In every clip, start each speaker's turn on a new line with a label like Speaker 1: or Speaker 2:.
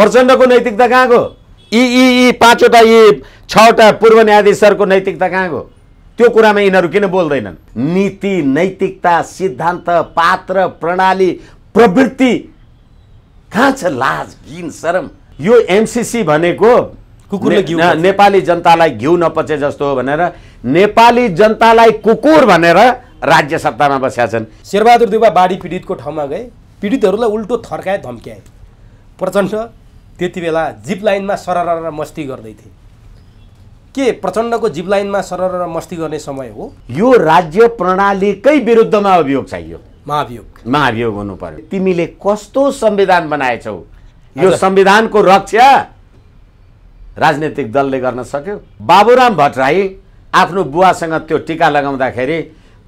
Speaker 1: प्रचण्डको नैतिकता कहाँ गयो? यी 5वटा यी 6वटा पूर्व न्यायाधीशहरूको नैतिकता कहाँ गयो? त्यो कुरामा यिनीहरू किन बोल्दैनन्? नीति, नैतिकता, सिद्धान्त, पात्र, प्रणाली, प्रवृत्ति कहाँ छ? लाज, घिन, शरम। यो एमसीसी भनेको
Speaker 2: कुकुरले घिउ
Speaker 1: नेपाली जनतालाई घिउ नपचे जस्तो हो भनेर नेपाली जनतालाई कुकुर भनेर राज्य सत्तामा बसेका छन्।
Speaker 2: शेरबहादुर देउवा बाढी पीडितको ठाउँमा गए, पीडितहरूलाई उल्टो थर्काए, धम्क्याए। प्रचण्ड त्यति बेला जिप लाइनमा सरर मस्ती गर्दै थिए। के प्रचण्डको जिप लाइनमा सरर मस्ती गर्ने समय हो?
Speaker 1: यो राज्य प्रणालीकै विरुद्धमा अभियोग चाहियो। महाभियोग हुनु पर्यो। तिमीले कस्तो संविधान बनाएछौ? यो संविधानको रक्षा राजनीतिक दलले गर्न सक्यो? बाबुराम भट्टराई आफ्नो बुवासँग त्यो टीका लगाउँदाखेरि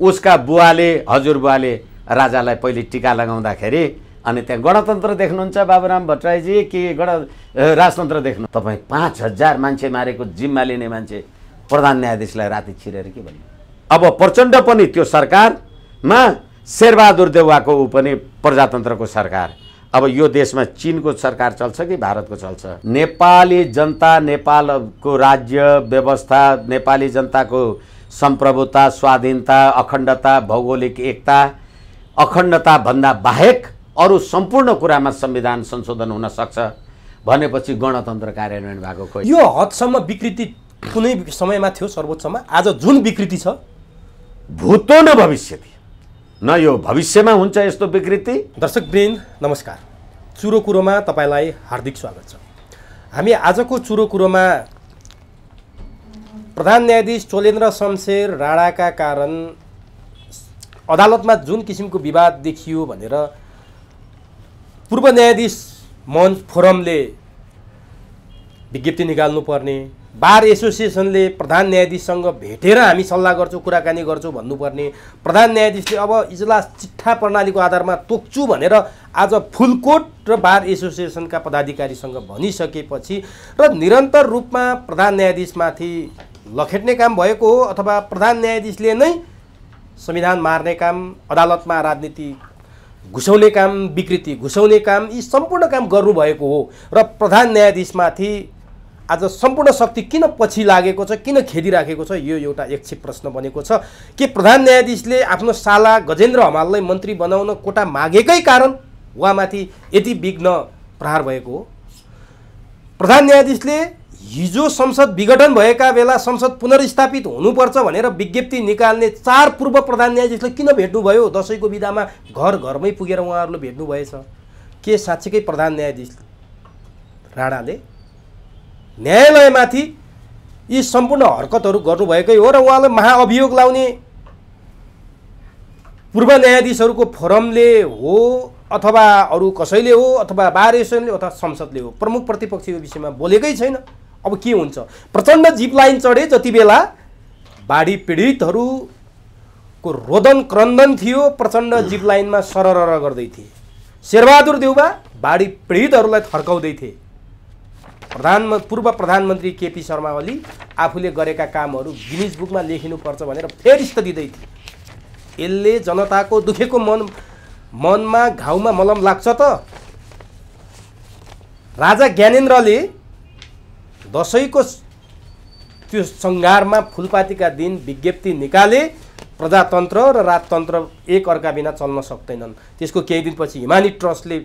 Speaker 1: उसका बुवाले, हजुरबुवाले राजालाई पहिले टीका लगाउँदाखेरि अनि त्यहाँ गणतन्त्र देख्नुहुन्छ बाबुराम भट्टराईजी कि राजतन्त्र देख्नु? तपाईँ 5000 मान्छे मारेको जिम्मा लिने मान्छे प्रधान न्यायाधीशलाई राति छिरेर के भन्नु? अब प्रचण्ड पनि त्यो सरकारमा, शेरबहादुर देउवाको ऊ पनि प्रजातन्त्रको सरकार। अब यो देशमा चीनको सरकार चल्छ कि भारतको चल्छ? नेपाली जनता, नेपालको राज्य व्यवस्था, नेपाली जनताको सम्प्रभुता, स्वाधीनता, अखण्डता, भौगोलिक एकता, अखण्डता भन्दा बाहेक अरू सम्पूर्ण कुरामा संविधान संशोधन हुन सक्छ भनेपछि गणतन्त्र कार्यान्वयन भएको खोइ।
Speaker 2: यो हदसम्म विकृति कुनै समयमा थियो सर्वोच्चमा, आज जुन विकृति छ
Speaker 1: भूतो न भविष्य थियो, न यो भविष्यमा हुन्छ यस्तो विकृति।
Speaker 2: दर्शकवृन्द नमस्कार, चुरो कुरोमा तपाईलाई हार्दिक स्वागत छ। हामी आजको चुरो कुरोमा प्रधान न्यायाधीश चोलेन्द्र शमशेर राणाका कारण अदालतमा जुन किसिमको विवाद देखियो भनेर पूर्व न्यायाधीश मञ्च फोरमले विज्ञप्ति निकाल्नुपर्ने, बार एसोसिएसनले प्रधान न्यायाधीशसँग भेटेर हामी सल्लाह गर्छौँ, कुराकानी गर्छौँ भन्नुपर्ने, प्रधान न्यायाधीशले अब इजलास चिट्ठा प्रणालीको आधारमा तोक्छु भनेर आज फुलकोट र बार एसोसिएसनका पदाधिकारीसँग भनिसकेपछि र निरन्तर रूपमा प्रधान न्यायाधीशमाथि लखेट्ने काम भएको हो अथवा प्रधान न्यायाधीशले नै संविधान मार्ने काम, अदालतमा राजनीति घुसाउने काम, विकृति घुसाउने काम, यी सम्पूर्ण काम गर्नुभएको हो र प्रधान न्यायाधीशमाथि आज सम्पूर्ण शक्ति किन पछि लागेको छ, किन खेदिराखेको छ, यो एउटा एकछिन प्रश्न बनेको छ। के प्रधान न्यायाधीशले आफ्नो साला गजेन्द्र हमाललाई मन्त्री बनाउन कोटा मागेकै कारण उहाँमाथि यति विघ्न प्रहार भएको हो? प्रधान न्यायाधीशले हिजो संसद विघटन भएका बेला संसद पुनर्स्थापित हुनुपर्छ भनेर विज्ञप्ति निकाल्ने 4 पूर्व प्रधान न्यायाधीशले किन भेट्नुभयो? दसैँको बिदामा घर घरमै पुगेर उहाँहरूले भेट्नुभएछ। के साँच्चीकै प्रधान न्यायाधीश राणाले न्यायालयमाथि यी सम्पूर्ण हरकतहरू गर्नुभएकै हो र उहाँलाई महाअभियोग लाउने पूर्व न्यायाधीशहरूको फोरमले हो अथवा अरू कसैले हो अथवा बार एसोसिएसनले अथवा संसदले हो? प्रमुख प्रतिपक्ष यो विषयमा बोलेकै छैन। अब के हुन्छ? प्रचण्ड जिप लाइन चढे जति बेला बाढी पीडितहरूको रोदन क्रन्दन थियो, प्रचण्ड जिप लाइनमा सरर गर्दै थिए। शेरबहादुर देउवा बाढी पीडितहरूलाई थर्काउँदै थिए। पूर्व प्रधानमन्त्री केपी शर्मा ओली आफूले गरेका कामहरू गिनिज बुकमा लेखिनुपर्छ भनेर फेरिस्त दिँदै थिए। यसले जनताको दुखेको मनमा घाउमा मलम लाग्छ त? राजा ज्ञानेन्द्रले दसैँको त्यो सङ्घारमा फुलपातीका दिन विज्ञप्ति निकाले, प्रजातन्त्र र राजतन्त्र एक अर्का बिना चल्न सक्दैनन्। त्यसको केही दिनपछि हिमानी ट्रस्टले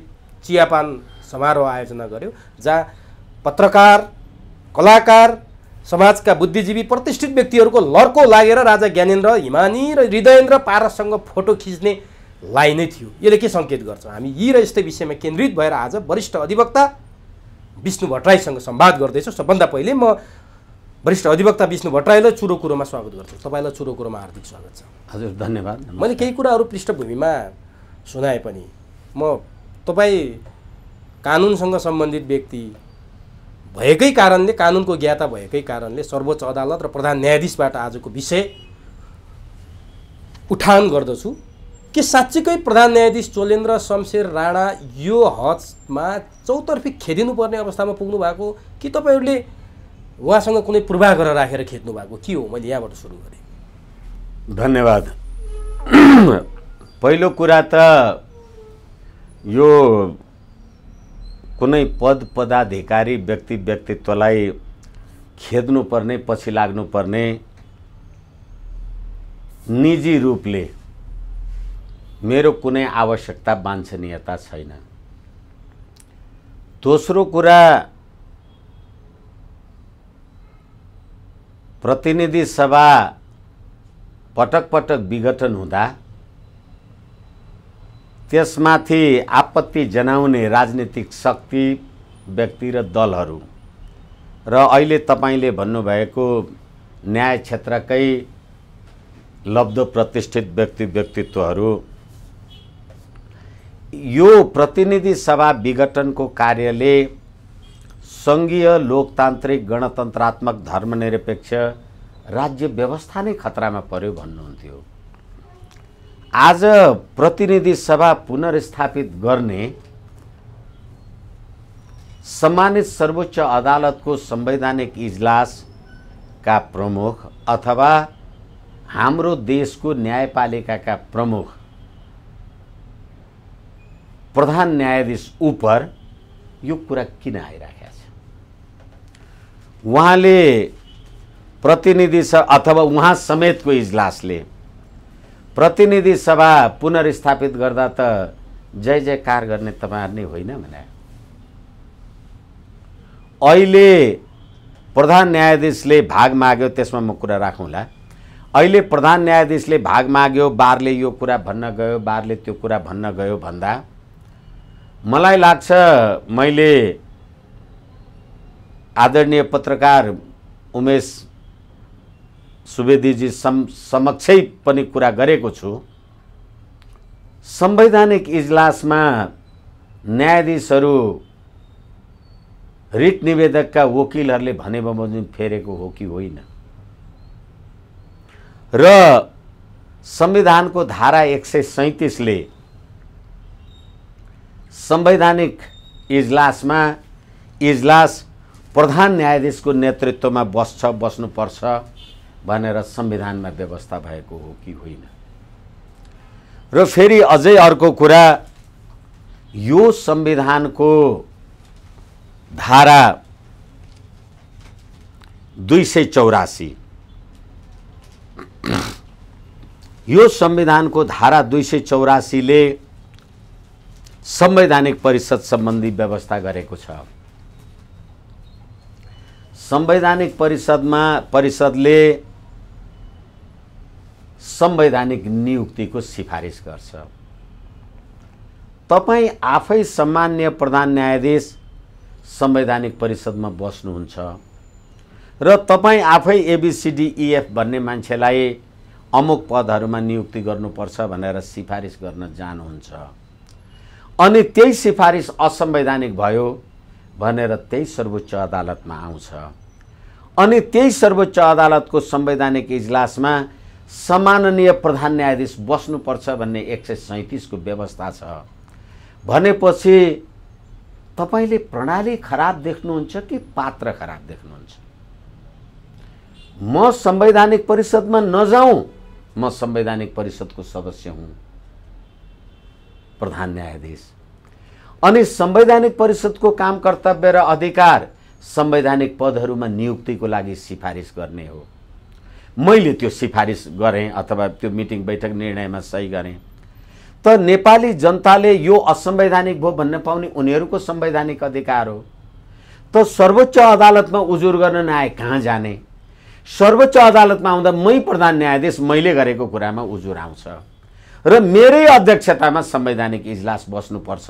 Speaker 2: चियापान समारोह आयोजना गर्यो जहाँ पत्रकार, कलाकार, समाजका बुद्धिजीवी, प्रतिष्ठित व्यक्तिहरूको लर्को लागेर राजा ज्ञानेन्द्र, हिमानी र हृदयेन्द्र पारससँग फोटो खिच्ने लाइनै थियो। यसले के सङ्केत गर्छ? हामी यी र यस्तै विषयमा केन्द्रित भएर आज वरिष्ठ अधिवक्ता विष्णु भट्टराईसँग संवाद गर्दैछु। सबभन्दा पहिले म वरिष्ठ अधिवक्ता विष्णु भट्टराईलाई चुरो कुरोमा स्वागत गर्छु। तपाईँलाई चुरो कुरोमा हार्दिक स्वागत छ।
Speaker 1: हजुर धन्यवाद।
Speaker 2: मैले केही कुराहरू पृष्ठभूमिमा सुनाए पनि म तपाईँ कानुनसँग सम्बन्धित व्यक्ति भएकै कारणले, कानुनको ज्ञाता भएकै कारणले सर्वोच्च अदालत र प्रधान न्यायाधीशबाट आजको विषय उठान गर्दछु। के साँच्चीकै प्रधान न्यायाधीश चोलेन्द्र शमशेर राणा यो हदमा चौतर्फी खेदिनुपर्ने अवस्थामा पुग्नु भएको कि तपाईँहरूले उहाँसँग कुनै पूर्वाग्रह राखेर खेद्नु भएको के हो? मैले यहाँबाट सुरु गरेँ।
Speaker 1: धन्यवाद। पहिलो कुरा त यो कुनै पद पदाधिकारी व्यक्तित्वलाई खेद्नुपर्ने, पछि लाग्नुपर्ने निजी रूपले मेरो कुनै आवश्यकता वाञ्छनीयता छैन। दोस्रो कुरा, प्रतिनिधि सभा पटक पटक विघटन हुँदा त्यसमाथि आपत्ति जनाउने राजनीतिक शक्ति, व्यक्ति र दलहरू र अहिले तपाईले भन्नुभएको न्याय क्षेत्रकै लब्ध प्रतिष्ठित व्यक्तित्वहरू यो प्रतिनिधि सभा विघटनको कार्यले सङ्घीय लोकतान्त्रिक गणतन्त्रात्मक धर्मनिरपेक्ष राज्य व्यवस्था नै खतरामा पर्यो भन्नुहुन्थ्यो। आज प्रतिनिधि सभा पुनर्स्थापित गर्ने सम्मानित सर्वोच्च अदालतको संवैधानिक इजलासका प्रमुख अथवा हाम्रो देशको न्यायपालिकाका प्रमुख प्रधान न्यायाधीश उप यो कुरा किन आइराखेको छ? उहाँले प्रतिनिधि सभा अथवा उहाँ समेतको इजलासले प्रतिनिधि सभा पुनर्स्थापित गर्दा त जय जयकार गर्ने तपाईहरु नै होइन भने अहिले प्रधान न्यायाधीशले भाग माग्यो, त्यसमा म कुरा राखौँला। अहिले प्रधान न्यायाधीशले भाग माग्यो, बारले यो कुरा भन्न गयो, बारले त्यो कुरा भन्न गयो भन्दा मलाई लाग्छ मैले आदरणीय पत्रकार उमेश सुवेदीजी समक्षै पनि कुरा गरेको छु। संवैधानिक इजलासमा न्यायाधीशहरू रिट निवेदकका वकिलहरूले भने बमोजिम फेरेको हो कि होइन र संविधानको धारा 137 ले संवैधानिक इजलासमा इजलास प्रधान न्यायाधीशको नेतृत्वमा बस्नुपर्छ भनेर संविधानमा व्यवस्था भएको हो कि होइन। र फेरि अझै अर्को कुरा, यो संविधानको धारा 284 यो संविधानको धारा 284 ले संवैधानिक परिषद सम्बन्धी व्यवस्था गरेको छ। संवैधानिक परिषदले संवैधानिक नियुक्तिको सिफारिस गर्छ। तपाई आफै सम्मान्य प्रधान न्यायाधीश संवैधानिक परिषदमा बस्नुहुन्छ र तपाई आफै ABCDEF भन्ने मान्छेलाई अमुक पदहरूमा नियुक्ति गर्नुपर्छ भनेर सिफारिस गर्न जानुहुन्छ अनि त्यही सिफारिस असंवैधानिक भयो भनेर त्यही सर्वोच्च अदालतमा आउँछ अनि त्यही सर्वोच्च अदालतको संवैधानिक इजलासमा सम्माननीय प्रधान न्यायाधीश बस्नुपर्छ भन्ने 137 को व्यवस्था छ भनेपछि तपाईले प्रणाली खराब देख्नुहुन्छ कि पात्र खराब देख्नुहुन्छ? म संवैधानिक परिषदमा नजाऊं, म संवैधानिक परिषदको सदस्य हुँ, प्रधान न्यायाधीश। अनि संवैधानिक परिषदको काम कर्तव्य र अधिकार संवैधानिक पदहरूमा नियुक्तिको लागि सिफारिस गर्ने हो। मैले त्यो सिफारिस गरेँ अथवा त्यो मिटिङ बैठक निर्णयमा सही गरेँ त नेपाली जनताले यो असंवैधानिक भयो भन्न पाउने उनीहरूको संवैधानिक अधिकार हो। त सर्वोच्च अदालतमा उजुर गर्न नआए कहाँ जाने? सर्वोच्च अदालतमा आउँदा मै प्रधान न्यायाधीश मैले गरेको कुरामा उजुर आउँछ र मेरै अध्यक्षतामा संवैधानिक इजलास बस्नुपर्छ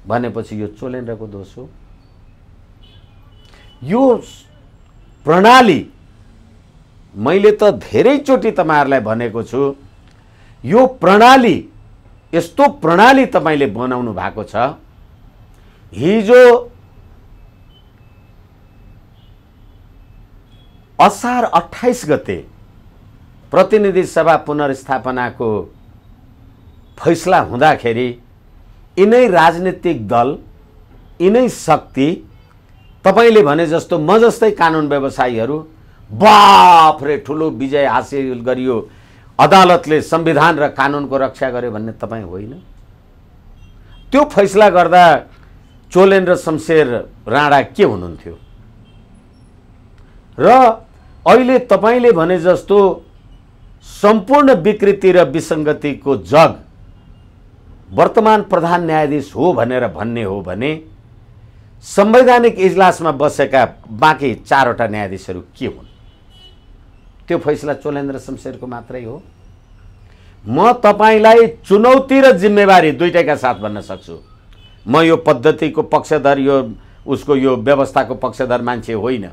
Speaker 1: भनेपछि यो चोलेन्द्रको दोष हो। यो प्रणाली मैले त धेरैचोटि तपाईहरुलाई भनेको छु, यो प्रणाली यस्तो प्रणाली तपाईले बनाउनु भएको छ। हिजो असार 28 गते प्रतिनिधि सभा पुनर्स्थापनाको फैसला हुँदाखेरि यिनै राजनीतिक दल, यिनै शक्ति, तपाईले भने जस्तो म जस्तै कानुन व्यवसायीहरू बाफ रे ठुलो विजय हासिल गरियो, अदालतले संविधान र कानुनको रक्षा गर्यो भन्ने तपाई होइन। त्यो फैसला गर्दा चोलेन्द्र शमशेर राणा के हुनुहुन्थ्यो र अहिले तपाईले भने जस्तो सम्पूर्ण विकृति र विसङ्गतिको जग वर्तमान प्रधान न्यायाधीश हो भनेर भन्ने हो भने संवैधानिक इजलासमा बसेका बाँकी 4 वटा न्यायाधीशहरू के हुन्? त्यो फैसला चोलेन्द्र शमशेरको मात्रै हो। म तपाईलाई चुनौती र जिम्मेवारी दुईटैका साथ भन्न सक्छु। म यो पद्धतिको पक्षधर, यो उसको यो व्यवस्थाको पक्षधर मान्छे होइन।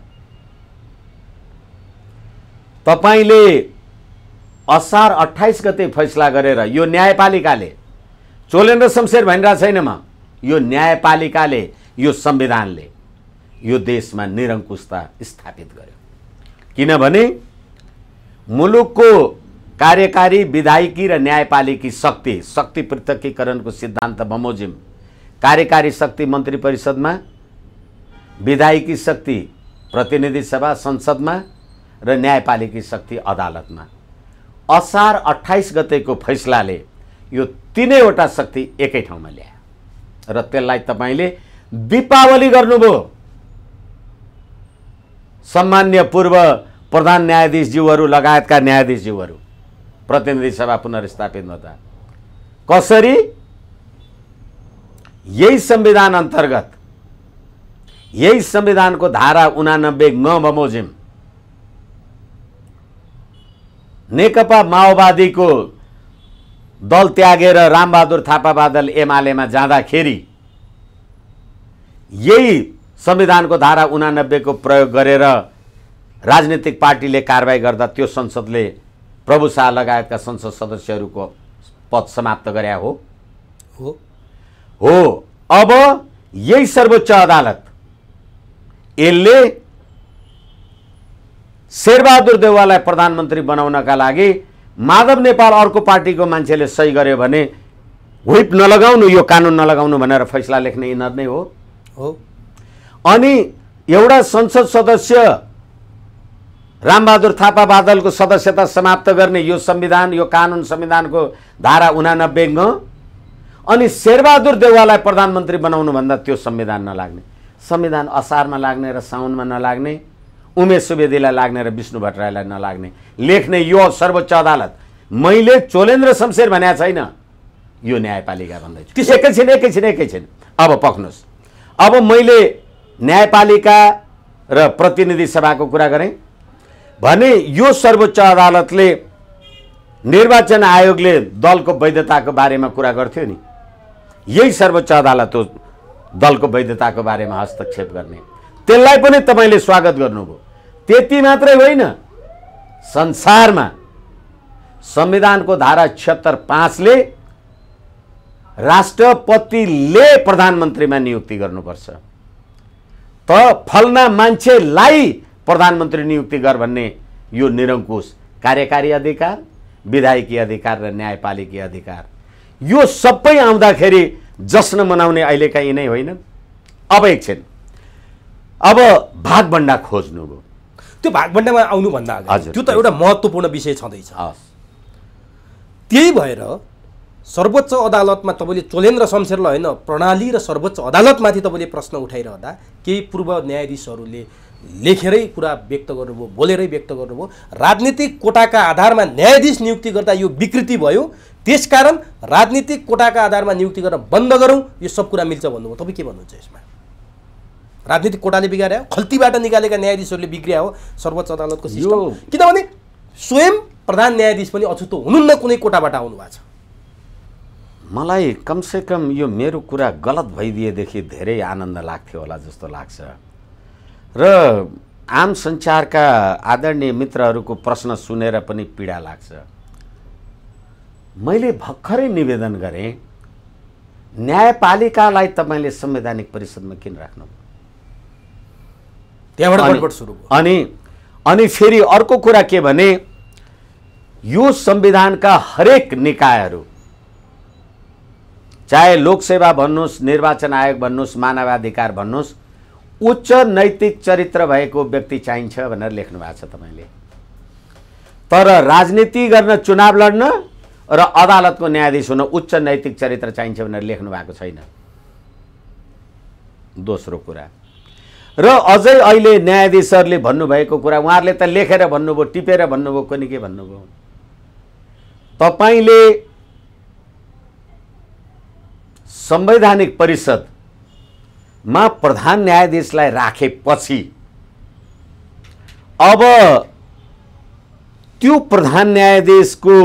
Speaker 1: तपाईले असार 28 गते फैसला गरेर यो न्यायपालिकाले, चोलेन्द्र शमशेर भनिरहेको छैन म, यो न्यायपालिकाले, यो संविधानले यो देशमा निरङ्कुशता स्थापित गर्यो। किनभने मुलुकको कार्यकारी, विधायिकी र न्यायपालिकी शक्ति पृथकीकरणको सिद्धान्त बमोजिम कार्यकारी शक्ति मन्त्री परिषदमा, विधायिकी शक्ति प्रतिनिधि सभा संसदमा र न्यायपालिकी शक्ति अदालतमा असार 28 गतेको फैसलाले यो तीनैवटा शक्ति एकै ठाउँमा ल्यायो र त्यसलाई तपाईले दीपावली गर्नुभयो। सम्मान्य पूर्व प्रधान न्यायाधीशज्यूहरू लगायतका न्यायाधीशज्यूहरू प्रतिनिधि सभा पुनर्स्थापित हुँदा कसरी? यही संविधान अन्तर्गत, यही संविधानको धारा 89 ङ बमोजिम नेकपा माओवादीको दल त्यागेर रामबहादुर थापा बादल एमालेमा जाँदाखेरि यही संविधानको धारा 89 को प्रयोग गरेर राजनीतिक पार्टीले कारबाही गर्दा त्यो संसदले प्रभु शाह लगायतका संसद सदस्यहरूको पद समाप्त गरे हो। अब यही सर्वोच्च अदालत यसले शेरबहादुर देउवालाई प्रधानमन्त्री बनाउनका लागि माधव नेपाल अर्को पार्टीको मान्छेले सही गर्यो भने व्हिप नलगाउनु, यो कानुन नलगाउनु भनेर फैसला लेख्ने यिनीहरू नै हो। अनि एउटा संसद सदस्य रामबहादुर थापा बादलको सदस्यता समाप्त गर्ने यो संविधान, यो कानुन संविधानको धारा 89 ङ, अनि शेरबहादुर देउवालाई प्रधानमन्त्री बनाउनु भन्दा त्यो संविधान नलाग्ने, संविधान असारमा लाग्ने र साउनमा नलाग्ने, उमेश सुवेदीलाई लाग्ने र विष्णु भट्टराईलाई नलाग्ने लेख्ने यो सर्वोच्च अदालत। मैले चोलेन्द्र शमशेर भनेको छैन, यो न्यायपालिका भन्दैछु। एकैछिन अब पक्नुहोस्। अब मैले न्यायपालिका र प्रतिनिधि सभाको कुरा गरेँ भने यो सर्वोच्च अदालतले निर्वाचन आयोगले दलको वैधताको बारेमा कुरा गर्थ्यो नि, यही सर्वोच्च अदालत हो दलको वैधताको बारेमा हस्तक्षेप गर्ने। त्यसलाई पनि तपाईले स्वागत गर्नुभयो। त्यति मात्रै होइन, संसारमा संविधानको धारा 76(5) ले राष्ट्रपतिले प्रधानमन्त्रीमा नियुक्ति गर्नुपर्छ, त फलना मान्छेलाई प्रधानमन्त्री नियुक्ति गर भन्ने यो निरङ्कुश कार्यकारी अधिकार, विधायिकी अधिकार र न्यायपालिकी अधिकार, यो सबै आउँदाखेरि जश्न मनाउने अहिलेका यिनै होइन। अब एकछिन, अब भागभण्डा खोज्नुभयो।
Speaker 2: त्यो भागभण्डामा आउनुभन्दा अगाडि त्यो त एउटा महत्त्वपूर्ण विषय छँदैछ। त्यही भएर सर्वोच्च अदालतमा तपाईँले चोलेन्द्र शमशेरलाई होइन, प्रणाली र सर्वोच्च अदालतमाथि तपाईँले प्रश्न उठाइरहँदा केही पूर्व न्यायाधीशहरूले लेखेरै कुरा व्यक्त गर्नुभयो, बोलेरै व्यक्त गर्नुभयो। राजनीतिक कोटाका आधारमा न्यायाधीश नियुक्ति गर्दा यो विकृति भयो, त्यसकारण राजनीतिक कोटाका आधारमा नियुक्ति गर्न बन्द गरौँ, यो सब कुरा मिल्छ भन्नुभयो। तपाईँ के भन्नुहुन्छ यसमा? राजनीतिक कोटाले बिगार्यो, खल्तीबाट निकालेका न्यायाधीशहरूले बिग्रिया हो सर्वोच्च अदालतको सिस्टम? किनभने स्वयं प्रधान न्यायाधीश पनि अछुतो हुनुहुन्न, कुनै कोटाबाट आउनु भएको छ।
Speaker 1: मलाई कमसेकम यो मेरो कुरा गलत भइदिएदेखि धेरै आनन्द लाग्थ्यो होला जस्तो लाग्छ र आम सञ्चारका आदरणीय मित्रहरूको प्रश्न सुनेर पनि पीडा लाग्छ। मैले भर्खरै निवेदन गरेँ, न्यायपालिकालाई तपाईँले संवैधानिक परिषदमा किन राख्नु?
Speaker 2: त्यहाँबाट गडबड सुरु भयो।
Speaker 1: अनि फेरि अर्को कुरा के भने, यो संविधानका हरेक निकायहरू, चाहे लोकसेवा भन्नुहोस्, निर्वाचन आयोग भन्नुहोस्, मानवाधिकार भन्नुहोस्, उच्च नैतिक चरित्र भएको व्यक्ति चाहिन्छ भनेर लेख्नु भएको छ तपाईँले। तर राजनीति गर्न, चुनाव लड्न र अदालतको न्यायाधीश हुन उच्च नैतिक चरित्र चाहिन्छ भनेर लेख्नु भएको छैन। दोस्रो कुरा। र अझै अहिले न्यायाधीशहरूले भन्नुभएको कुरा उहाँहरूले त लेखेर भन्नुभयो, टिपेर भन्नुभयो, कुनै के भन्नुभयो, तपाईँले संवैधानिक परिषदमा प्रधान न्यायाधीशलाई राखेपछि अब त्यो प्रधान न्यायाधीशको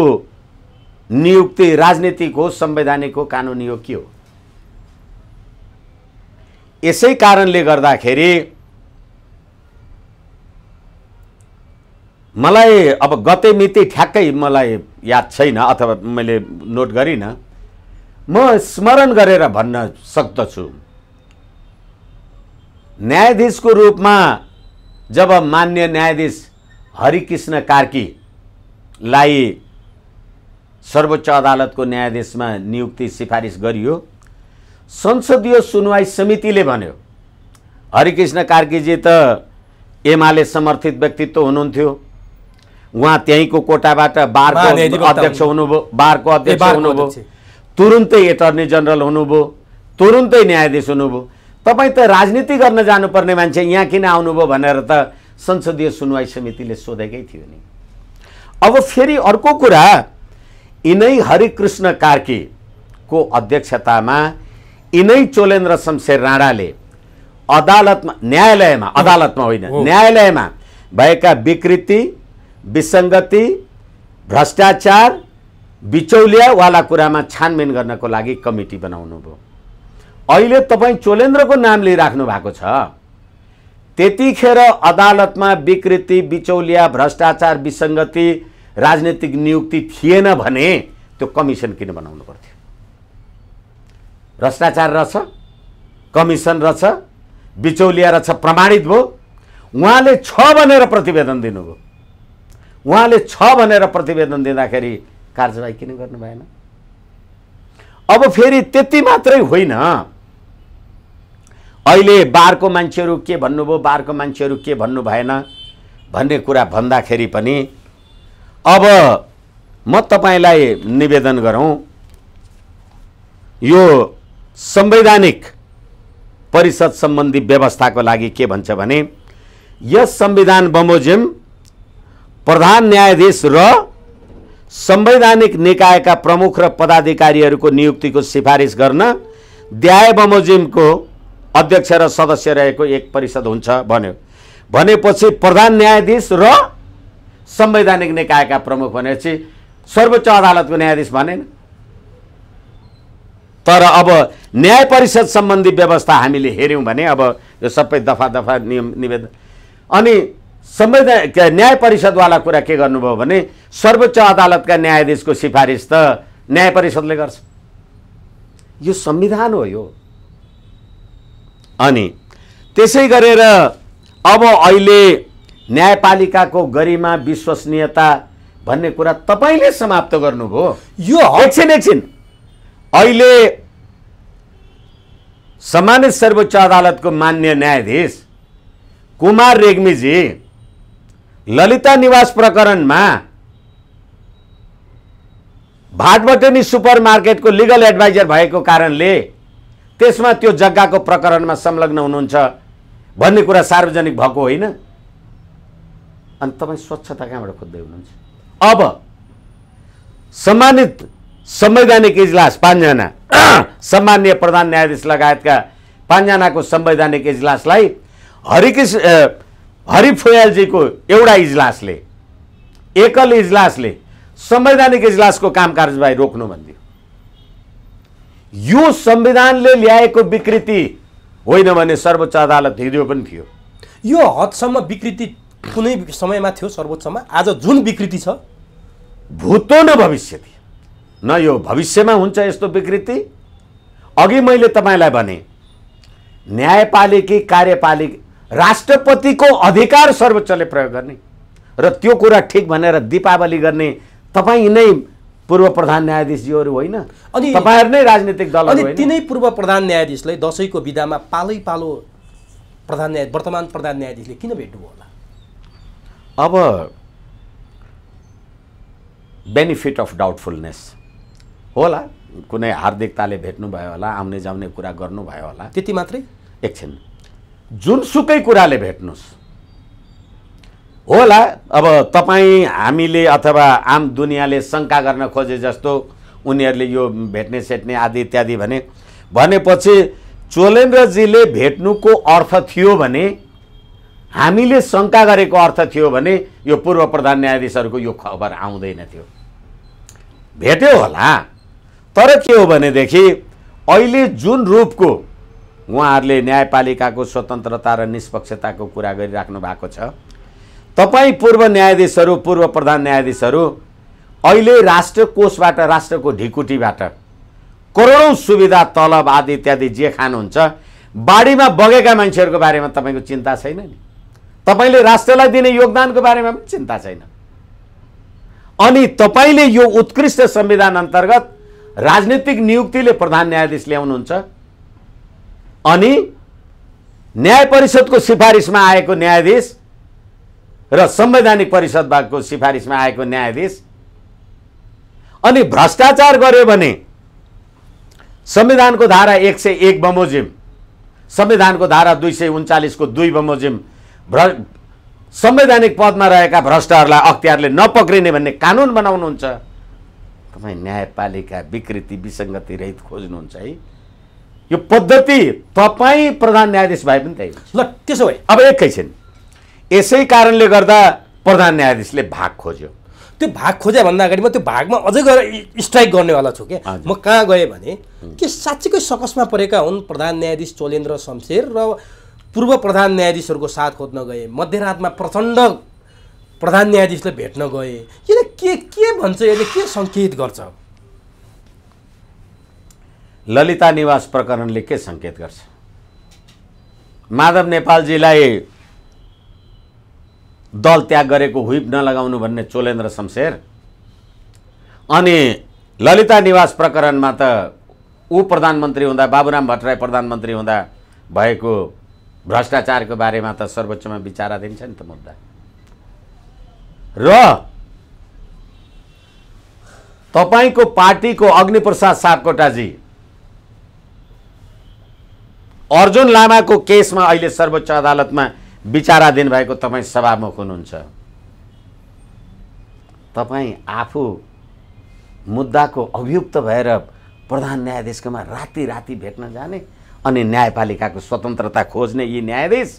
Speaker 1: नियुक्ति राजनीतिक हो, संवैधानिक हो, कानुनी हो, के हो? यसै कारणले गर्दाखेरि मलाई अब गते मिति ठ्याक्कै मलाई याद छैन अथवा मैले नोट गरिनँ, म स्मरण गरेर भन्न सक्दछु। न्यायाधीशको रूपमा जब मान्य न्यायाधीश हरिकृष्ण कार्कीलाई सर्वोच्च अदालतको न्यायाधीशमा नियुक्ति सिफारिस गरियो, संसदीय सुनवाई समितिले भन्यो हरिकृष्ण कार्कीजी त एमाले समर्थित व्यक्तित्व हुनुहुन्थ्यो, उहाँ त्यहीँको कोटाबाट बारको अध्यक्ष हुनुभयो, बारको अध्यक्ष हुनुभयो, तुरुन्तै एटर्नी जनरल हुनुभयो, तुरुन्तै न्यायाधीश हुनुभयो, तपाईँ त राजनीति गर्न जानुपर्ने मान्छे यहाँ किन आउनुभयो भनेर त संसदीय सुनवाई समितिले सोधेकै थियो नि। अब फेरि अर्को कुरा, यिनै हरिकृष्ण कार्कीको अध्यक्षतामा यिनै चोलेन्द्र शमशेर राणाले अदालतमा, न्यायालयमा, अदालतमा होइन, न्यायालयमा भएका विकृति, विसङ्गति, भ्रष्टाचार, बिचौलियावाला कुरामा छानबिन गर्नको लागि कमिटी बनाउनु भयो। अहिले तपाईँ चोलेन्द्रको नाम लिइराख्नु भएको छ, त्यतिखेर अदालतमा विकृति, बिचौलिया, भ्रष्टाचार, विसङ्गति, राजनीतिक नियुक्ति थिएन भने त्यो कमिसन किन बनाउनु पर्थ्यो? भ्रष्टाचार रहेछ, कमिसन रहेछ, बिचौलिया रहेछ, प्रमाणित भयो, उहाँले छ भनेर प्रतिवेदन दिनुभयो, उहाँले छ भनेर प्रतिवेदन दिँदाखेरि कारबाही किन गर्नु भएन? अब फेरि त्यति मात्रै होइन, अहिले बारको मान्छेहरू के भन्नुभयो, बारको मान्छेहरू के भन्नु भएन भन्ने कुरा भन्दाखेरि पनि अब म तपाईँलाई निवेदन गरौँ, यो संवैधानिक परिषद सम्बन्धी व्यवस्थाको लागि के भन्छ भने, यस संविधान बमोजिम प्रधान न्यायाधीश र संवैधानिक निकायका प्रमुख र पदाधिकारीहरूको नियुक्तिको सिफारिस गर्न न्याय बमोजिमको अध्यक्ष र सदस्य रहेको एक परिषद हुन्छ भन्यो। भनेपछि प्रधान न्यायाधीश र संवैधानिक निकायका प्रमुख भनेपछि सर्वोच्च अदालतको न्यायाधीश भनेन। तर अब न्याय परिषद सम्बन्धी व्यवस्था हामीले हेऱ्यौँ भने अब यो सबै दफा दफा नियम निवेदन, अनि संवैधानिक न्याय परिषदवाला कुरा के गर्नुभयो भने सर्वोच्च अदालतका न्यायाधीशको सिफारिस त न्याय परिषदले गर्छ। यो संविधान हो यो। अनि त्यसै गरेर अब अहिले न्यायपालिकाको गरिमा, विश्वसनीयता भन्ने कुरा तपाईँले समाप्त गर्नुभयो। यो एकछिन अहिले सम्मानित सर्वोच्च अदालतको मान्य न्यायाधीश कुमार रेग्मीजी ललिता निवास प्रकरणमा भाटबटनी सुपरमार्केटको लिगल एडभाइजर भएको कारणले त्यसमा त्यो जग्गाको प्रकरणमा संलग्न हुनुहुन्छ भन्ने कुरा सार्वजनिक भएको होइन। अनि तपाईँ स्वच्छता कहाँबाट खोज्दै हुनुहुन्छ? अब सम्मानित संवैधानिक इजलास 5 जना सम्मान्य प्रधान न्यायाधीश लगायतका 5 जनाको संवैधानिक इजलासलाई हरिफोयालजीको एउटा इजलासले, एकल इजलासले संवैधानिक इजलासको काम कारबाही रोक्नु भन्दियो। यो संविधानले ल्याएको विकृति होइन भने सर्वोच्च अदालत हिजो पनि थियो।
Speaker 2: यो हदसम्म विकृति कुनै समयमा थियो सर्वोच्चमा, आज जुन विकृति छ
Speaker 1: भूतो न भविष्य थियो, न यो भविष्यमा हुन्छ यस्तो विकृति। अघि मैले तपाईँलाई भने न्यायपालिका, कार्यपालिका, राष्ट्रपतिको अधिकार सर्वोच्चले प्रयोग गर्ने र त्यो कुरा ठिक भनेर दीपावली गर्ने तपाईँ नै पूर्व प्रधान न्यायाधीशजीहरू होइन, अनि तपाईँहरू नै राजनीतिक दलहरू होइन।
Speaker 2: तिनै पूर्व प्रधान न्यायाधीशलाई दशैंको विधामा पालै पालो वर्तमान प्रधान न्यायाधीशले किन भेट्नुभयो होला?
Speaker 1: अब बेनिफिट अफ डाउटफुलनेस होला, कुनै हार्दिकताले भेट्नुभयो होला, आउने जाउने कुरा गर्नुभयो होला,
Speaker 2: त्यति मात्रै।
Speaker 1: एकछिन जुनसुकै कुराले भेट्नुहोस् होला, अब तपाईँ हामीले अथवा आम दुनियाँले शङ्का गर्न खोजे जस्तो उनीहरूले यो भेट्ने सेट्ने आदि इत्यादि भनेपछि चोलेन्द्रजीले भेट्नुको अर्थ थियो भने, हामीले शङ्का गरेको अर्थ थियो भने यो पूर्व प्रधान न्यायाधीशहरूको यो खबर आउँदैन थियो। भेट्यो होला, तर के हो भनेदेखि अहिले जुन रूपको उहाँहरूले न्यायपालिकाको स्वतन्त्रता र निष्पक्षताको कुरा गरिराख्नु भएको छ, तपाईँ पूर्व न्यायाधीशहरू, पूर्व प्रधान न्यायाधीशहरू अहिले राष्ट्रकोषबाट, राष्ट्रको ढिकुटीबाट करोडौँ सुविधा, तलब आदि इत्यादि जे खानुहुन्छ, बाढीमा बगेका मान्छेहरूको बारेमा तपाईँको चिन्ता छैन नि। तपाईँले राष्ट्रलाई दिने योगदानको बारेमा पनि चिन्ता छैन। अनि तपाईँले यो उत्कृष्ट संविधान अन्तर्गत राजनीतिक नियुक्तिले प्रधान न्यायाधीश ल्याउनुहुन्छ अनि न्याय परिषदको सिफारिसमा आएको न्यायाधीश र संवैधानिक परिषदको सिफारिसमा आएको न्यायाधीश, अनि भ्रष्टाचार गर्यो भने संविधानको धारा 101 बमोजिम, संविधानको धारा 239 को 2 बमोजिम संवैधानिक पदमा रहेका भ्रष्टहरूलाई अख्तियारले नपक्रिने भन्ने कानुन बनाउनुहुन्छ। तपाईँ न्यायपालिका विकृति विसङ्गति रहित खोज्नुहुन्छ है। यो पद्धति तपाईँ प्रधान न्यायाधीश भए पनि त्यही
Speaker 2: ल। त्यसो भए
Speaker 1: अब एकैछिन, यसै कारणले गर्दा प्रधान न्यायाधीशले भाग खोज्यो।
Speaker 2: त्यो भाग खोजे भन्दा अगाडि म त्यो भागमा अझै गएर स्ट्राइक गर्नेवाला छु के। म कहाँ गएँ भने के साँच्चीकै सकसमा परेका हुन् प्रधान न्यायाधीश चोलेन्द्र शमशेर र पूर्व प्रधान न्यायाधीशहरूको साथ खोज्न गए, मध्यरातमा प्रचण्ड प्रधान न्यायाधीशले भेट्न गए। यसले के भन्छ, यसले के सङ्केत गर्छ?
Speaker 1: ललिता निवास प्रकरणले के सङ्केत गर्छ? माधव नेपालजीलाई दल त्याग गरेको हुइप नलगाउनु भन्ने चोलेन्द्र शमशेर, अनि ललिता निवास प्रकरणमा त ऊ प्रधानमन्त्री हुँदा, बाबुराम भट्टराई प्रधानमन्त्री हुँदा भएको भ्रष्टाचारको बारेमा त सर्वोच्चमा विचाराधीन छ नि त मुद्दा। र तपाईको पार्टीको अग्निप्रसाद सापकोटाजी अर्जुन लामाको केसमा अहिले सर्वोच्च अदालतमा विचाराधीन भएको तपाईँ सभामुख हुनुहुन्छ। तपाईँ आफू मुद्दाको अभियुक्त भएर प्रधान न्यायाधीशकोमा राति राति भेट्न जाने अनि न्यायपालिकाको स्वतन्त्रता खोज्ने यी न्यायाधीश,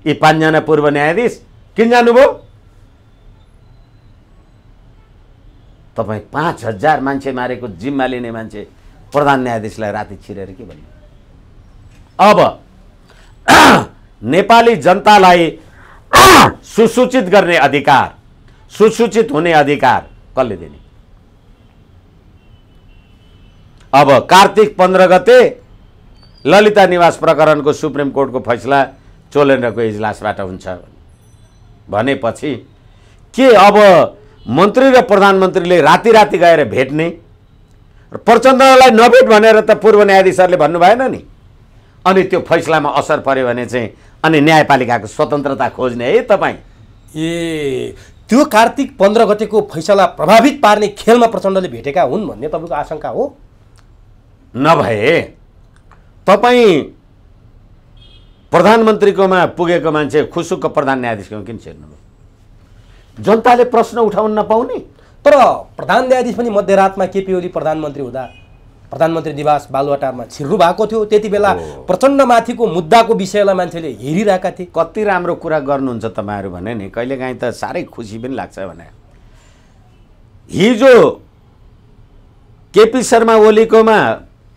Speaker 1: यी 5 जना पूर्व न्यायाधीश किन जानुभयो? तपाईँ 5000 मान्छे मारेको जिम्मा लिने मान्छे प्रधान न्यायाधीशलाई राति छिरेर के भन्नु? अब नेपाली जनतालाई सुसूचित गर्ने अधिकार, सुसूचित हुने अधिकार कसले दिने? अब कार्तिक 15 गते ललिता निवास प्रकरणको सुप्रिम कोर्टको फैसला चोलेन्द्रको इजलासबाट हुन्छ भनेपछि के अब मन्त्री र प्रधानमन्त्रीले राति राति गएर भेट्ने? प्रचण्डलाई नभेट भनेर त पूर्व न्यायाधीशहरूले भन्नु भएन नि। अनि त्यो फैसलामा असर पर्यो भने चाहिँ अनि न्यायपालिकाको स्वतन्त्रता खोज्ने है तपाईँ।
Speaker 2: ए त्यो कार्तिक 15 गतेको फैसला प्रभावित पार्ने खेलमा प्रचण्डले भेटेका हुन् भन्ने तपाईँको आशंका हो?
Speaker 1: नभए तपाईँ प्रधानमन्त्रीकोमा पुगेको मान्छे खुसुक्क प्रधान न्यायाधीशकोमा किन छिर्नुभयो? जनताले प्रश्न उठाउन नपाउने?
Speaker 2: तर प्रधान न्यायाधीश पनि मध्यरातमा केपी ओली प्रधानमन्त्री हुँदा प्रधानमन्त्री निवास बालुवाटारमा छिर्नु भएको थियो। त्यति बेला प्रचण्डमाथिको मुद्दाको विषयलाई मान्छेले हेरिरहेका थिए।
Speaker 1: कति राम्रो कुरा गर्नुहुन्छ तपाईँहरू भने नि, कहिलेकाहीँ त साह्रै खुसी पनि लाग्छ भने। हिजो केपी शर्मा ओलीकोमा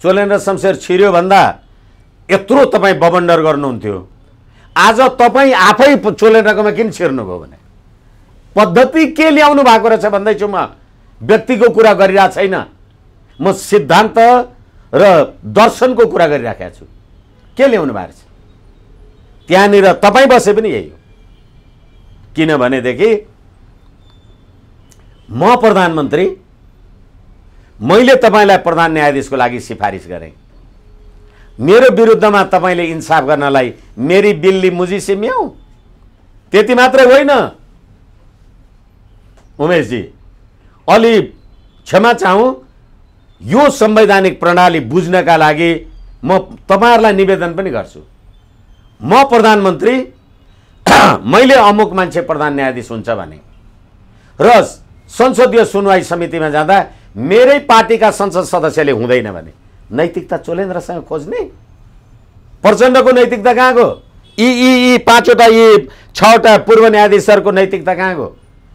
Speaker 1: चोलेन्द्र शमशेर छिर्यो भन्दा यत्रो तपाईँ बबन्डर गर्नुहुन्थ्यो। आज तपाईँ आफै चोलेन्द्रकोमा किन छिर्नुभयो भने? पद्धति के ल्याउनु भएको रहेछ भन्दैछु। म व्यक्तिको कुरा गरिरहेको छैन, म सिद्धान्त र दर्शनको कुरा गरिराखेको छु। के ल्याउनु भएको छ त्यहाँनिर? तपाईँ बसे पनि यही हो। किनभनेदेखि म प्रधानमन्त्री, मैले तपाईँलाई प्रधान न्यायाधीशको लागि सिफारिस गरेँ। मेरो विरुद्धमा तपाईँले इन्साफ गर्नलाई मेरी बिल्ली मुजी से म्याऊ, त्यति मात्रै होइन उमेशजी। अलि क्षमा चाहूँ, यो संवैधानिक प्रणाली बुझ्नका लागि म तपाईँहरूलाई निवेदन पनि गर्छु। म प्रधानमन्त्री मैले अमुक मान्छे प्रधान न्यायाधीश हुन्छ भने र संसदीय सुनवाई समितिमा जाँदा मेरै पार्टीका संसद सदस्यले हुँदैन भने नैतिकता चोलेन्द्रसँग खोज्ने? प्रचण्डको नैतिकता कहाँ गयो? यी 5वटा यी 6वटा पूर्व न्यायाधीशहरूको नैतिकता कहाँ गयो?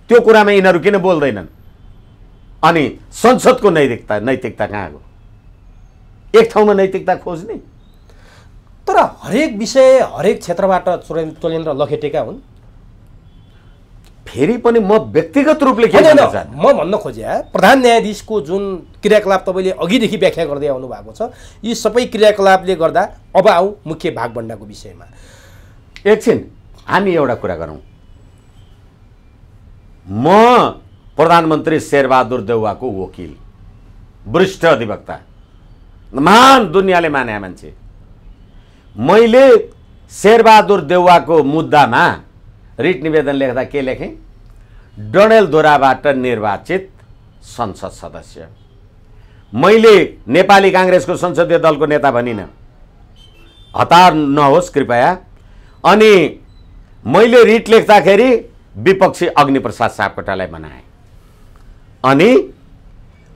Speaker 1: त्यो कुरामा यिनीहरू किन बोल्दैनन्? अनि संसदको नैतिकता कहाँ गयो? एक ठाउँमा नैतिकता खोज्ने?
Speaker 2: तर हरेक विषय हरेक क्षेत्रबाट चोलेन्द्र लखेटेका हुन्।
Speaker 1: फेरि पनि म व्यक्तिगत रूपले के भन्न चाहन्छु,
Speaker 2: म भन्न खोजे प्रधान न्यायाधीशको जुन क्रियाकलाप तपाईँले अघिदेखि व्याख्या गर्दै आउनु भएको छ, यी सबै क्रियाकलापले गर्दा अब आऊ मुख्य भागभण्डाको विषयमा।
Speaker 1: एकछिन हामी एउटा कुरा गरौँ। म प्रधानमन्त्री शेरबहादुर देउवाको वकिल, वरिष्ठ अधिवक्ता, महान दुनियाँले माने मान्छे। मैले शेरबहादुर देउवाको मुद्दामा रिट निवेदन लेख्दा के लेखेँ? डडेलधुराबाट निर्वाचित संसद सदस्य। मैले नेपाली काङ्ग्रेसको संसदीय दलको नेता भनिनँ, हतार नहोस् कृपया। अनि मैले रिट लेख्दाखेरि विपक्षी अग्निप्रसाद सापकोटालाई बनाएँ। अनि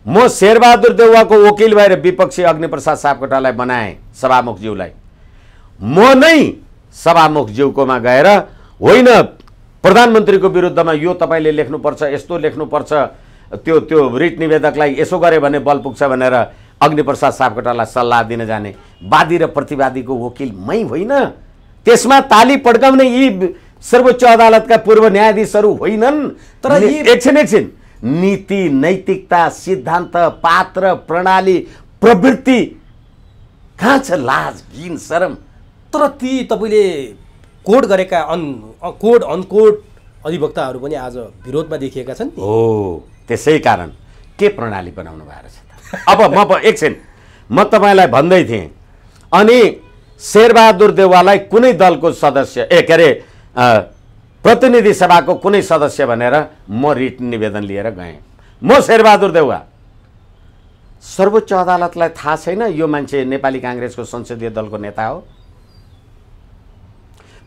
Speaker 1: म शेरबहादुर देउवाको वकिल भएर विपक्षी अग्निप्रसाद सापकोटालाई बनाएँ, सभामुखज्यूलाई। म नै सभामुखज्यूकोमा गएर होइन प्रधानमन्त्रीको विरुद्धमा यो तपाईँले लेख्नुपर्छ, यस्तो लेख्नुपर्छ, त्यो रिट निवेदकलाई यसो गरे भने बल पुग्छ भनेर अग्निप्रसाद सापकोटालाई सल्लाह दिन जाने वादी र प्रतिवादीको वकिल मै होइन। त्यसमा ताली पड्काउने यी सर्वोच्च अदालतका पूर्व न्यायाधीशहरू होइनन्। तर एकछिन नीति, नैतिकता, सिद्धान्त, पात्र, प्रणाली, प्रवृत्ति कहाँ छ? लाज, घिन, शरम।
Speaker 2: तर ती तपाईँले कोड गरेका कोड अनकोड अधिवक्ताहरू पनि आज विरोधमा देखिएका छन्।
Speaker 1: हो, त्यसै कारण के प्रणाली बनाउनु भएको छ? अब म एकछिन म तपाईँलाई भन्दै थिएँ। अनि शेरबहादुर देउवालाई कुनै दलको सदस्य के अरे प्रतिनिधि सभाको कुनै सदस्य भनेर म रिट निवेदन लिएर गएँ। म शेरबहादुर देउवा, सर्वोच्च अदालतलाई थाहा छैन यो मान्छे नेपाली काङ्ग्रेसको संसदीय दलको नेता हो?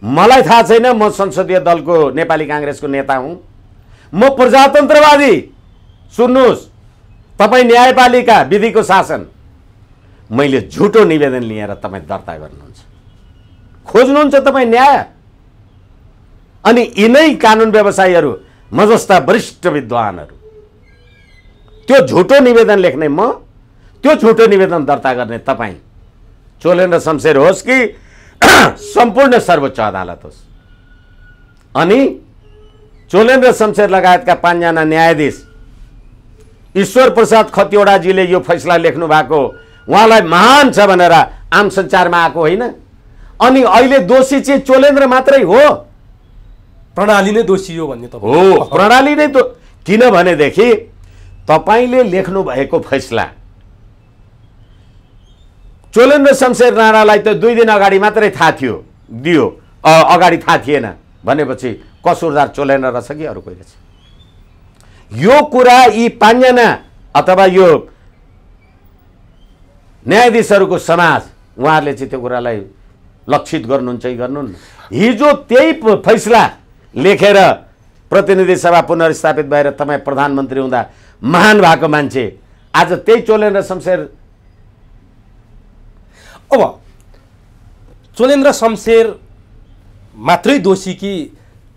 Speaker 1: मलाई थाहा छैन म संसदीय दलको नेपाली काङ्ग्रेसको नेता हुँ? म प्रजातन्त्रवादी। सुन्नुहोस्, तपाईँ न्यायपालिका, विधिको शासन। मैले झुटो निवेदन लिएर तपाईँ दर्ता गर्नुहुन्छ, खोज्नुहुन्छ तपाईँ न्याय। अनि यिनै कानुन व्यवसायीहरू, म जस्ता वरिष्ठ विद्वानहरू, त्यो झुटो निवेदन लेख्ने म, त्यो झुटो निवेदन दर्ता गर्ने तपाईँ, चोलेन्द्र शमशेर होस् कि सम्पूर्ण सर्वोच्च अदालत होस्। अनि चोलेन्द्र शमशेर लगायतका 5 जना न्यायाधीश, ईश्वर प्रसाद खतिवडाजीले यो फैसला लेख्नु भएको उहाँलाई महान छ भनेर आम सञ्चारमा आएको होइन। अनि अहिले दोषी चाहिँ चोलेन्द्र मात्रै हो,
Speaker 2: प्रणाली नै दोषी हो भन्ने
Speaker 1: हो। प्रणाली नै तो, किनभनेदेखि तपाईँले लेख्नु भएको फैसला चोलेन्द्र शमशेर राणालाई त 2 दिन अगाडि मात्रै थाहा दियो, अगाडि थाहा थिएन भनेपछि कसुरदार चोलेन्द्र रहेछ कि अरू कोही रहेछ? यो कुरा यी 5 जना अथवा यो न्यायाधीशहरूको समाज, उहाँहरूले चाहिँ त्यो कुरालाई लक्षित गर्नुहुन्छ कि गर्नुहुन्न? हिजो त्यही फैसला लेखेर प्रतिनिधि सभा पुनर्स्थापित भएर तपाईँ प्रधानमन्त्री हुँदा महान भएको मान्छे आज त्यही चोलेन्द्र शमशेर।
Speaker 2: अब चोलेन्द्र शमशेर मात्रै दोषी कि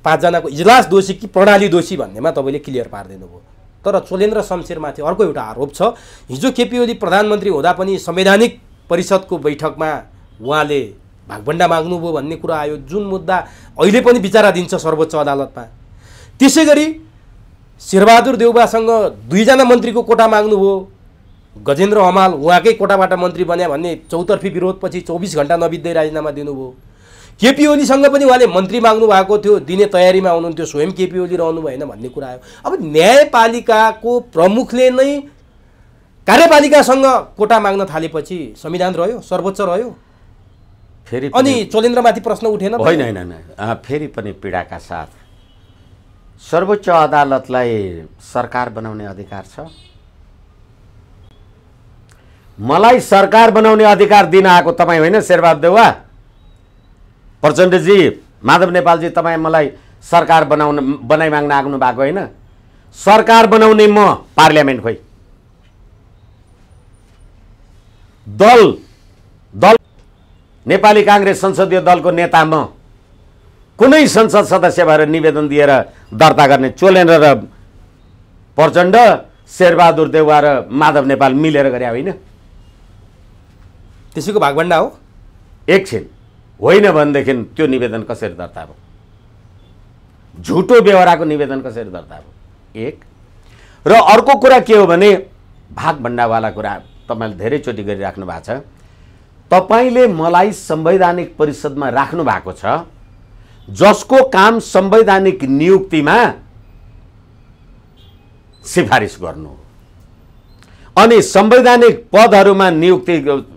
Speaker 2: 5 जनाको इजलास दोषी कि प्रणाली दोषी भन्नेमा तपाईँले क्लियर पारिदिनु भयो। तर चोलेन्द्र शमशेरमाथि अर्को एउटा आरोप छ। हिजो केपी ओली प्रधानमन्त्री हुँदा पनि संवैधानिक परिषदको बैठकमा उहाँले भागभण्डा माग्नुभयो भन्ने कुरा आयो, जुन मुद्दा अहिले पनि विचाराधीन छ सर्वोच्च अदालतमा। त्यसै गरी शेरबहादुर देउवासँग 2 जना मन्त्रीको कोटा माग्नुभयो, गजेन्द्र हमाल उहाँकै कोटाबाट मन्त्री बन्या भन्ने चौतर्फी विरोधपछि 24 घण्टा नबित्दै राजीनामा दिनुभयो। केपी ओलीसँग पनि उहाँले मन्त्री माग्नु भएको थियो, दिने तयारीमा हुनुहुन्थ्यो, स्वयं केपी ओली रहनु भएन भन्ने कुरा आयो। अब न्यायपालिकाको प्रमुखले नै कार्यपालिकासँग कोटा माग्न थालेपछि संविधान रह्यो, सर्वोच्च रह्यो।
Speaker 1: फेरि
Speaker 2: अनि चोलेन्द्रमाथि प्रश्न उठेन?
Speaker 1: होइन, फेरि पनि पीडाका साथ सर्वोच्च अदालतलाई सरकार बनाउने अधिकार छ। मलाई सरकार बनाउने अधिकार दिन आएको तपाईँ होइन शेरबहादुर देउवा? प्रचण्डजी, माधव नेपालजी, तपाईँ मलाई सरकार बनाइ माग्न आग्नु भएको होइन? सरकार बनाउने म, पार्लियामेन्ट खोइ। दल नेपाली काङ्ग्रेस संसदीय दलको नेता म, कुनै संसद सदस्य भएर निवेदन दिएर दर्ता गर्ने चोलेन्द्र र प्रचण्ड, शेरबहादुर देउवा र माधव नेपाल मिलेर गरे होइन?
Speaker 2: त्यसैको भागभण्डा हो?
Speaker 1: एकछिन, होइन भनेदेखि त्यो निवेदन कसरी दर्ता भयो? झुटो बेहोराको निवेदन कसरी दर्ता भयो? एक। र अर्को कुरा के हो भने भागभण्डावाला कुरा तपाईँले धेरैचोटि गरिराख्नु भएको छ। तपाईँले मलाई संवैधानिक परिषदमा राख्नु भएको छ, जसको काम संवैधानिक नियुक्तिमा सिफारिस गर्नु, अनि संवैधानिक पदहरूमा नियुक्ति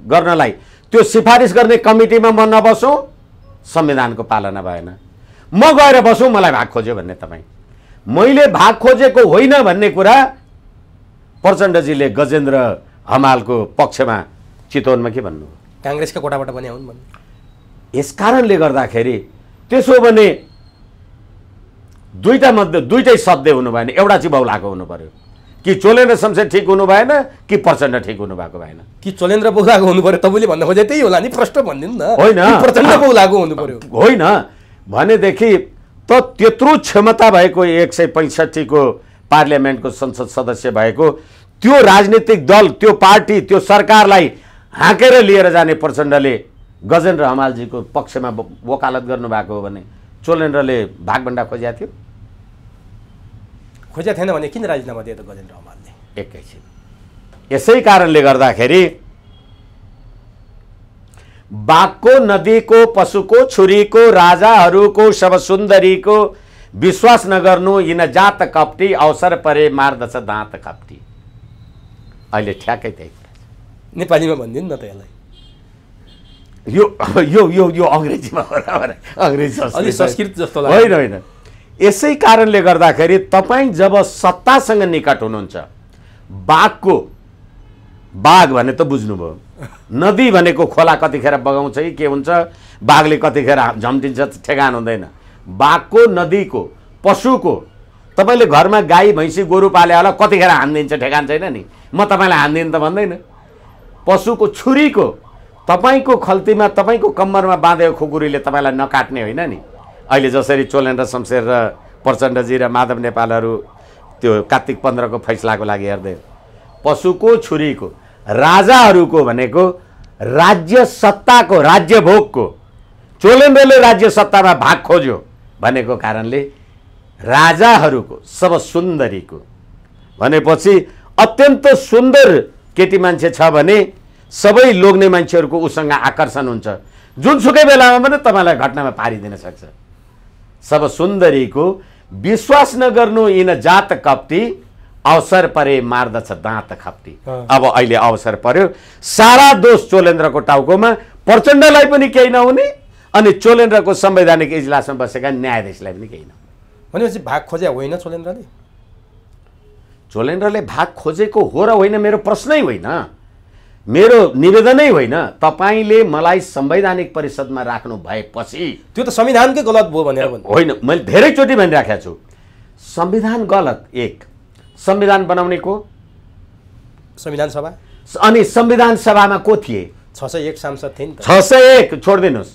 Speaker 1: गर्नलाई त्यो सिफारिस गर्ने कमिटीमा म नबसौँ, संविधानको पालना भएन। म गएर बसौँ, मलाई भाग खोज्यो भन्ने तपाईँ। मैले भाग खोजेको होइन भन्ने कुरा प्रचण्डजीले गजेन्द्र हमालको पक्षमा चितवनमा के भन्नु?
Speaker 2: काङ्ग्रेसका कोटाबाट पनि आउन् भन्नु।
Speaker 1: यस कारणले गर्दाखेरि त्यसो भने दुईटै सध्य हुनु भएन, एउटा चाहिँ बहुलाको हुनु पर्यो। कि चोलेन्द्र शमशेर ठिक हुनु भएन कि प्रचण्ड ठिक हुनु भएको भएन?
Speaker 2: कि चोलेन्द्र बहुलाको हुनु पर्यो? तपाईँले भन्नु खोजे त्यही होला नि, प्रश्न भनिदिनु न।
Speaker 1: होइन,
Speaker 2: प्रचण्ड बहुलाको हुनु पर्यो?
Speaker 1: होइन भनेदेखि त त्यत्रो क्षमता भएको 165 को पार्लियामेन्टको संसद सदस्य भएको त्यो राजनीतिक दल, त्यो पार्टी, त्यो सरकारलाई हाँकेर लिएर जाने प्रचण्डले गजेन्द्र हमालजीको पक्षमा वकालत गर्नुभएको हो भने चोलेन्द्रले भागभण्डा खोजेको थियो?
Speaker 2: खोजेको थिएन भने किन राजीनामा दियो त गजेन्द्र हमालले?
Speaker 1: एकैछिन, यसै कारणले गर्दाखेरि बाघको, नदीको, पशुको, छुरीको, राजाहरूको, शवसुन्दरीको विश्वास नगर्नु, यिन जात कप्टी, अवसर परे मार्दछ दाँत कप्टी। अहिले ठ्याक्कै त्यही
Speaker 2: नेपालीमा भनिदिनु न त यसलाई।
Speaker 1: यो यो यो यो अङ्ग्रेजीमा हो र? अङ्ग्रेजी
Speaker 2: संस्कृत जस्तो
Speaker 1: लाग्छ। होइन होइन, यसै कारणले गर्दाखेरि तपाईँ जब सत्तासँग निकट हुनुहुन्छ, बाघ भने त बुझ्नुभयो, नदी भनेको खोला कतिखेर बगाउँछ कि के हुन्छ, बाघले कतिखेर झम्टिन्छ ठेगान हुँदैन। बाघको, नदीको, पशुको, तपाईँले घरमा गाई भैँसी गोरु पाले होला, कतिखेर हानिदिन्छ ठेगान छैन नि। म तपाईँलाई हानिदिनु त भन्दैन। पशुको, छुरीको, तपाईँको खल्तीमा, तपाईँको कम्मरमा बाँधेको खुकुरीले तपाईँलाई नकाट्ने होइन नि। अहिले जसरी चोलेन्द्र शमशेर र प्रचण्डजी र माधव नेपालहरू त्यो कार्तिक 15 को फैसलाको लागि हेर्दै, पशुको, छुरीको, राजाहरूको भनेको राज्य सत्ताको, राज्य भोगको, चोलेन्द्रले राज्य सत्तामा भाग खोज्यो भनेको कारणले राजाहरूको, सब सुन्दरीको भनेपछि अत्यन्त सुन्दर केटी मान्छे छ भने सबै लोग्ने मान्छेहरूको उसँग आकर्षण हुन्छ, जुनसुकै बेलामा पनि तपाईँलाई घटनामा पारिदिन सक्छ। सब सुन्दरीको विश्वास नगर्नु, यिन जात कप्टी, अवसर परे मार्दछ दाँत खप्टी। अब अहिले अवसर पर्यो, सारा दोष चोलेन्द्रको टाउकोमा, प्रचण्डलाई पनि केही नहुने अनि चोलेन्द्रको संवैधानिक इजलासमा बसेका न्यायाधीशलाई पनि केही नहुने।
Speaker 2: भनेपछि भाग खोजे होइन चोलेन्द्रले?
Speaker 1: चोलेन्द्रले भाग खोजेको हो र होइन मेरो प्रश्नै होइन, मेरो निवेदनै होइन। तपाईँले मलाई संवैधानिक परिषदमा राख्नु भएपछि
Speaker 2: त्यो त संविधानकै गलत भयो भनेर भन्नु
Speaker 1: होइन, मैले धेरैचोटि भनिराखेको छु। संविधान गलत, एक संविधान बनाउने को
Speaker 2: संविधान सभा,
Speaker 1: अनि संविधान सभामा को थिए?
Speaker 2: 601 सांसद थिए नि त।
Speaker 1: 601 छोडिदिनुहोस्,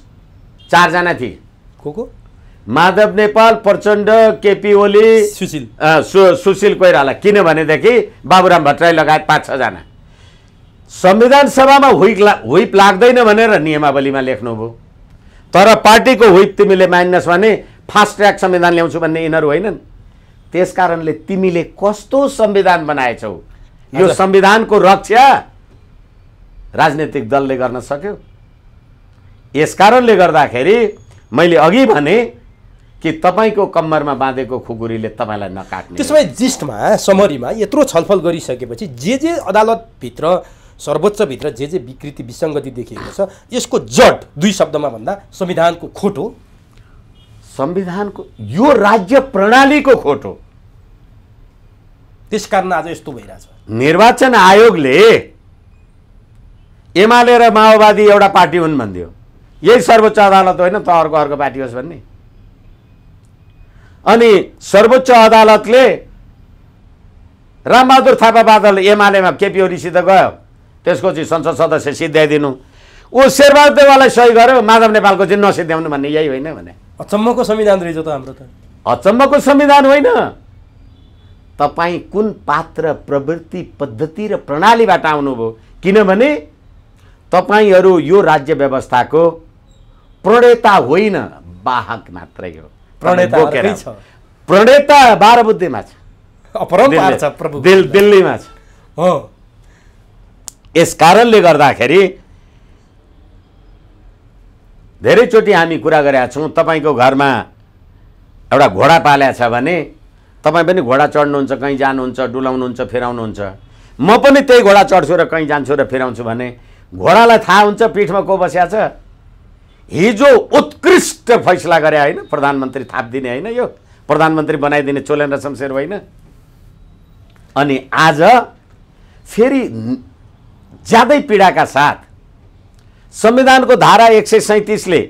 Speaker 1: 4 जना थिए।
Speaker 2: को?
Speaker 1: माधव नेपाल, प्रचण्ड, केपी ओली, सुशील कोइराला, किनभनेदेखि बाबुराम भट्टराई लगायत 5-6 जना। संविधान सभामा हुइप लाग्दैन भनेर नियमावलीमा लेख्नुभयो, तर पार्टीको हुइप तिमीले मान्नस् भने फास्ट ट्र्याक संविधान ल्याउँछु भन्ने यिनीहरू होइनन्। त्यसकारणले तिमीले कस्तो संविधान बनाएछौ? यो संविधानको रक्षा राजनीतिक दलले गर्न सक्यो? यसकारणले गर्दाखेरि मैले अघि भने कि तपाईँको कम्मरमा बाँधेको खुकुरीले तपाईँलाई नकाट्ने।
Speaker 2: त्यसमै जिस्टमा, समरीमा यत्रो छलफल गरिसकेपछि जे अदालतभित्र, सर्वोच्चभित्र जे विकृति विसङ्गति देखिएको छ, यसको जड 2 शब्दमा भन्दा संविधानको खोट हो।
Speaker 1: संविधानको, यो राज्य प्रणालीको खोट हो।
Speaker 2: त्यसकारण आज यस्तो भइरहेछ।
Speaker 1: निर्वाचन आयोगले एमाले र माओवादी एउटा पार्टी हुन् भन्दियो, यही सर्वोच्च अदालत होइन त अर्को अर्को पार्टी होस् भन्ने। अनि सर्वोच्च अदालतले रामबहादुर थापा बादल एमालेमा केपी ओलीसित गयो, त्यसको चाहिँ संसद सदस्य सिद्ध्याइदिनु, ऊ शेरबहादुर देउवालाई सही गर्यो, माधव नेपालको चाहिँ नसिद्ध्याउनु भन्ने यही होइन भने?
Speaker 2: अचम्मको संविधान रहेछ त हाम्रो त।
Speaker 1: अचम्मको संविधान होइन। तपाईँ कुन पात्र, प्रवृत्ति, पद्धति र प्रणालीबाट आउनुभयो? किनभने तपाईँहरू यो राज्य व्यवस्थाको प्रणेता होइन, वाहक मात्रै हो। प्रणेता 12 बुद्धेमा छ, दिल्लीमा छ। यस कारणले गर्दाखेरि धेरैचोटि हामी कुरा गरेका छौँ, तपाईँको घरमा एउटा घोडा पाल्या छ भने तपाईँ पनि घोडा चढ्नुहुन्छ, कहीँ जानुहुन्छ, डुलाउनुहुन्छ, फिराउनुहुन्छ। म पनि त्यही घोडा चढ्छु र कहीँ जान्छु र फिराउँछु भने घोडालाई थाहा हुन्छ पीठमा को बस्या छ। हिजो उत्कृष्ट फैसला गरे होइन, प्रधानमन्त्री थापिदिने होइन, यो प्रधानमन्त्री बनाइदिने चोलेन्द्र शमशेर होइन। अनि आज फेरि ज्यादै पीडाका साथ संविधानको धारा 137ले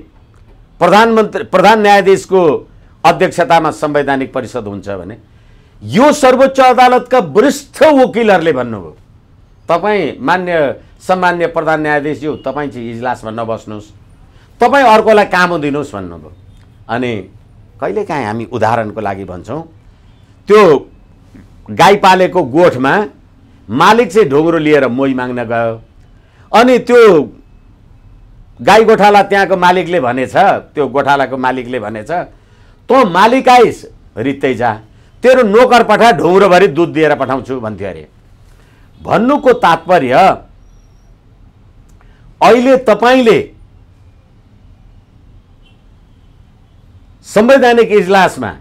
Speaker 1: प्रधान न्यायाधीशको अध्यक्षतामा संवैधानिक परिषद हुन्छ भने यो सर्वोच्च अदालतका वरिष्ठ वकिलहरूले भन्नुभयो, तपाईँ सम्मान्य प्रधान न्यायाधीशज्यू, तपाईँ चाहिँ इजलासमा नबस्नुहोस्, तपाईँ अर्कोलाई काम दिनुहोस् भन्नुभयो। अनि कहिलेकाहीँ हामी उदाहरणको लागि भन्छौँ, त्यो गाई पालेको गोठमा मालिक चाहिँ ढुङ्ग्रो लिएर मोही माग्न गयो, अनि त्यो गाई गोठाला त्यहाँको मालिकले भनेछ, त्यो गोठालाको मालिकले भनेछ, तँ मालिक आइस रित्तै जा, तेरो नोकर पठा, ढुङ्ग्रोभरि दुध दिएर पठाउँछु भन्थ्यो अरे। भन्नुको तात्पर्य अहिले तपाईँले संवैधानिक इजलासमा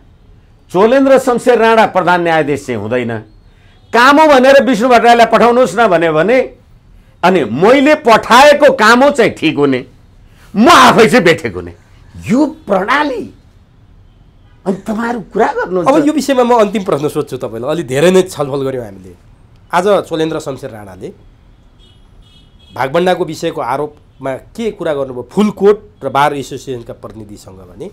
Speaker 1: चोलेन्द्र शमशेर राणा प्रधान न्यायाधीश चाहिँ हुँदैन, काम हो भनेर विष्णु भट्टराईलाई पठाउनुहोस् न भन्यो भने, अनि मैले पठाएको काम हो चाहिँ ठिक हुने, म आफै चाहिँ बेठेक हुने, यो प्रणाली। अनि तपाईँहरू कुरा गर्नुहुन्छ।
Speaker 2: अब यो विषयमा म अन्तिम प्रश्न सोध्छु तपाईँलाई। अलि धेरै नै छलफल गऱ्यौँ हामीले। आज चोलेन्द्र शमशेर राणाले भागभण्डाको विषयको आरोपमा के कुरा गर्नुभयो फुलकोट र बार एसोसिएसनका प्रतिनिधिसँग भने,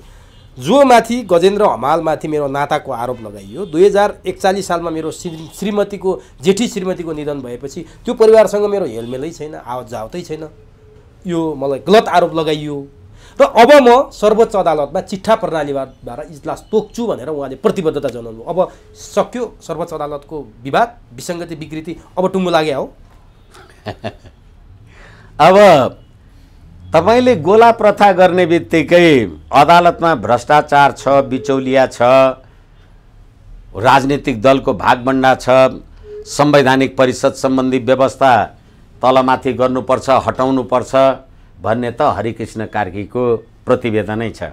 Speaker 2: जो माथि गजेन्द्र हमालमाथि मेरो नाताको आरोप लगाइयो, 2041 सालमा मेरो श्रीमतीको जेठी श्रीमतीको निधन भएपछि त्यो परिवारसँग मेरो हेलमेलै छैन, आवत जावतै छैन, यो मलाई गलत आरोप लगाइयो र अब म सर्वोच्च अदालतमा चिट्ठा प्रणालीबाट इजलास तोक्छु भनेर उहाँले प्रतिबद्धता जनाउनु। अब सक्यो सर्वोच्च अदालतको विवाद, विसङ्गति, विकृति, अब टुङ्गो लाग्यो हो।
Speaker 1: अब तपाईले गोला प्रथा गर्ने बित्तिकै अदालतमा भ्रष्टाचार छ, बिचौलिया छ, राजनीतिक दलको भागभण्डा छ, संवैधानिक परिषद सम्बन्धी व्यवस्था तलमाथि गर्नुपर्छ, हटाउनुपर्छ भन्ने त हरिकृष्ण कार्कीको प्रतिवेदनै छ।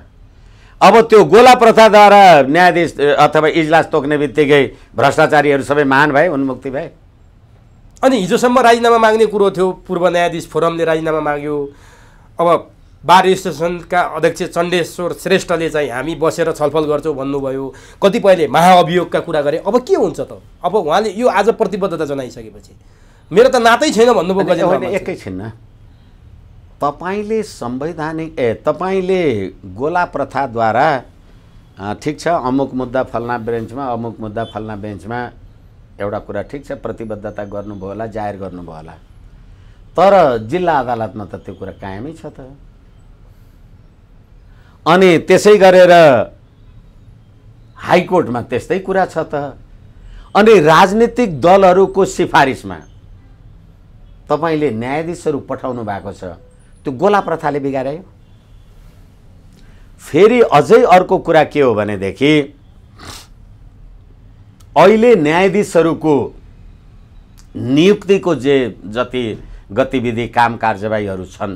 Speaker 1: अब त्यो गोला प्रथाद्वारा न्यायाधीश अथवा इजलास तोक्ने बित्तिकै भ्रष्टाचारीहरू सबै महान भए, उन्मुक्ति भए।
Speaker 2: अनि हिजोसम्म राजीनामा माग्ने कुरो थियो, पूर्व न्यायाधीश फोरमले राजीनामा माग्यो। अब बार एसोसिएसनका अध्यक्ष चण्डेश्वर श्रेष्ठले चाहिँ हामी बसेर छलफल गर्छौँ भन्नुभयो, कतिपयले महाअभियोगका कुरा गरे। अब के हुन्छ त? अब उहाँले यो आज प्रतिबद्धता जनाइसकेपछि मेरो त नातै छैन भन्नुभयो।
Speaker 1: एकैछिन, तपाईँले संवैधानिक तपाईँले गोला प्रथाद्वारा ठिक छ, अमुक मुद्दा फल्ना बेन्चमा, अमुक मुद्दा फल्ना बेन्चमा, एउटा कुरा ठिक छ, प्रतिबद्धता गर्नुभयो होला, जाहेर गर्नुभयो होला, तर जिल्ला अदालतमा त त्यो कुरा कायमै छ त। अनि त्यसै गरेर हाइकोर्टमा त्यस्तै कुरा छ त। अनि राजनीतिक दलहरूको सिफारिसमा तपाईँले न्यायाधीशहरू पठाउनु भएको छ, त्यो गोला प्रथाले बिगार्यो। फेरि अझै अर्को कुरा के हो भनेदेखि अहिले न्यायाधीशहरूको नियुक्तिको जति गतिविधि, काम कारबाहीहरू छन्,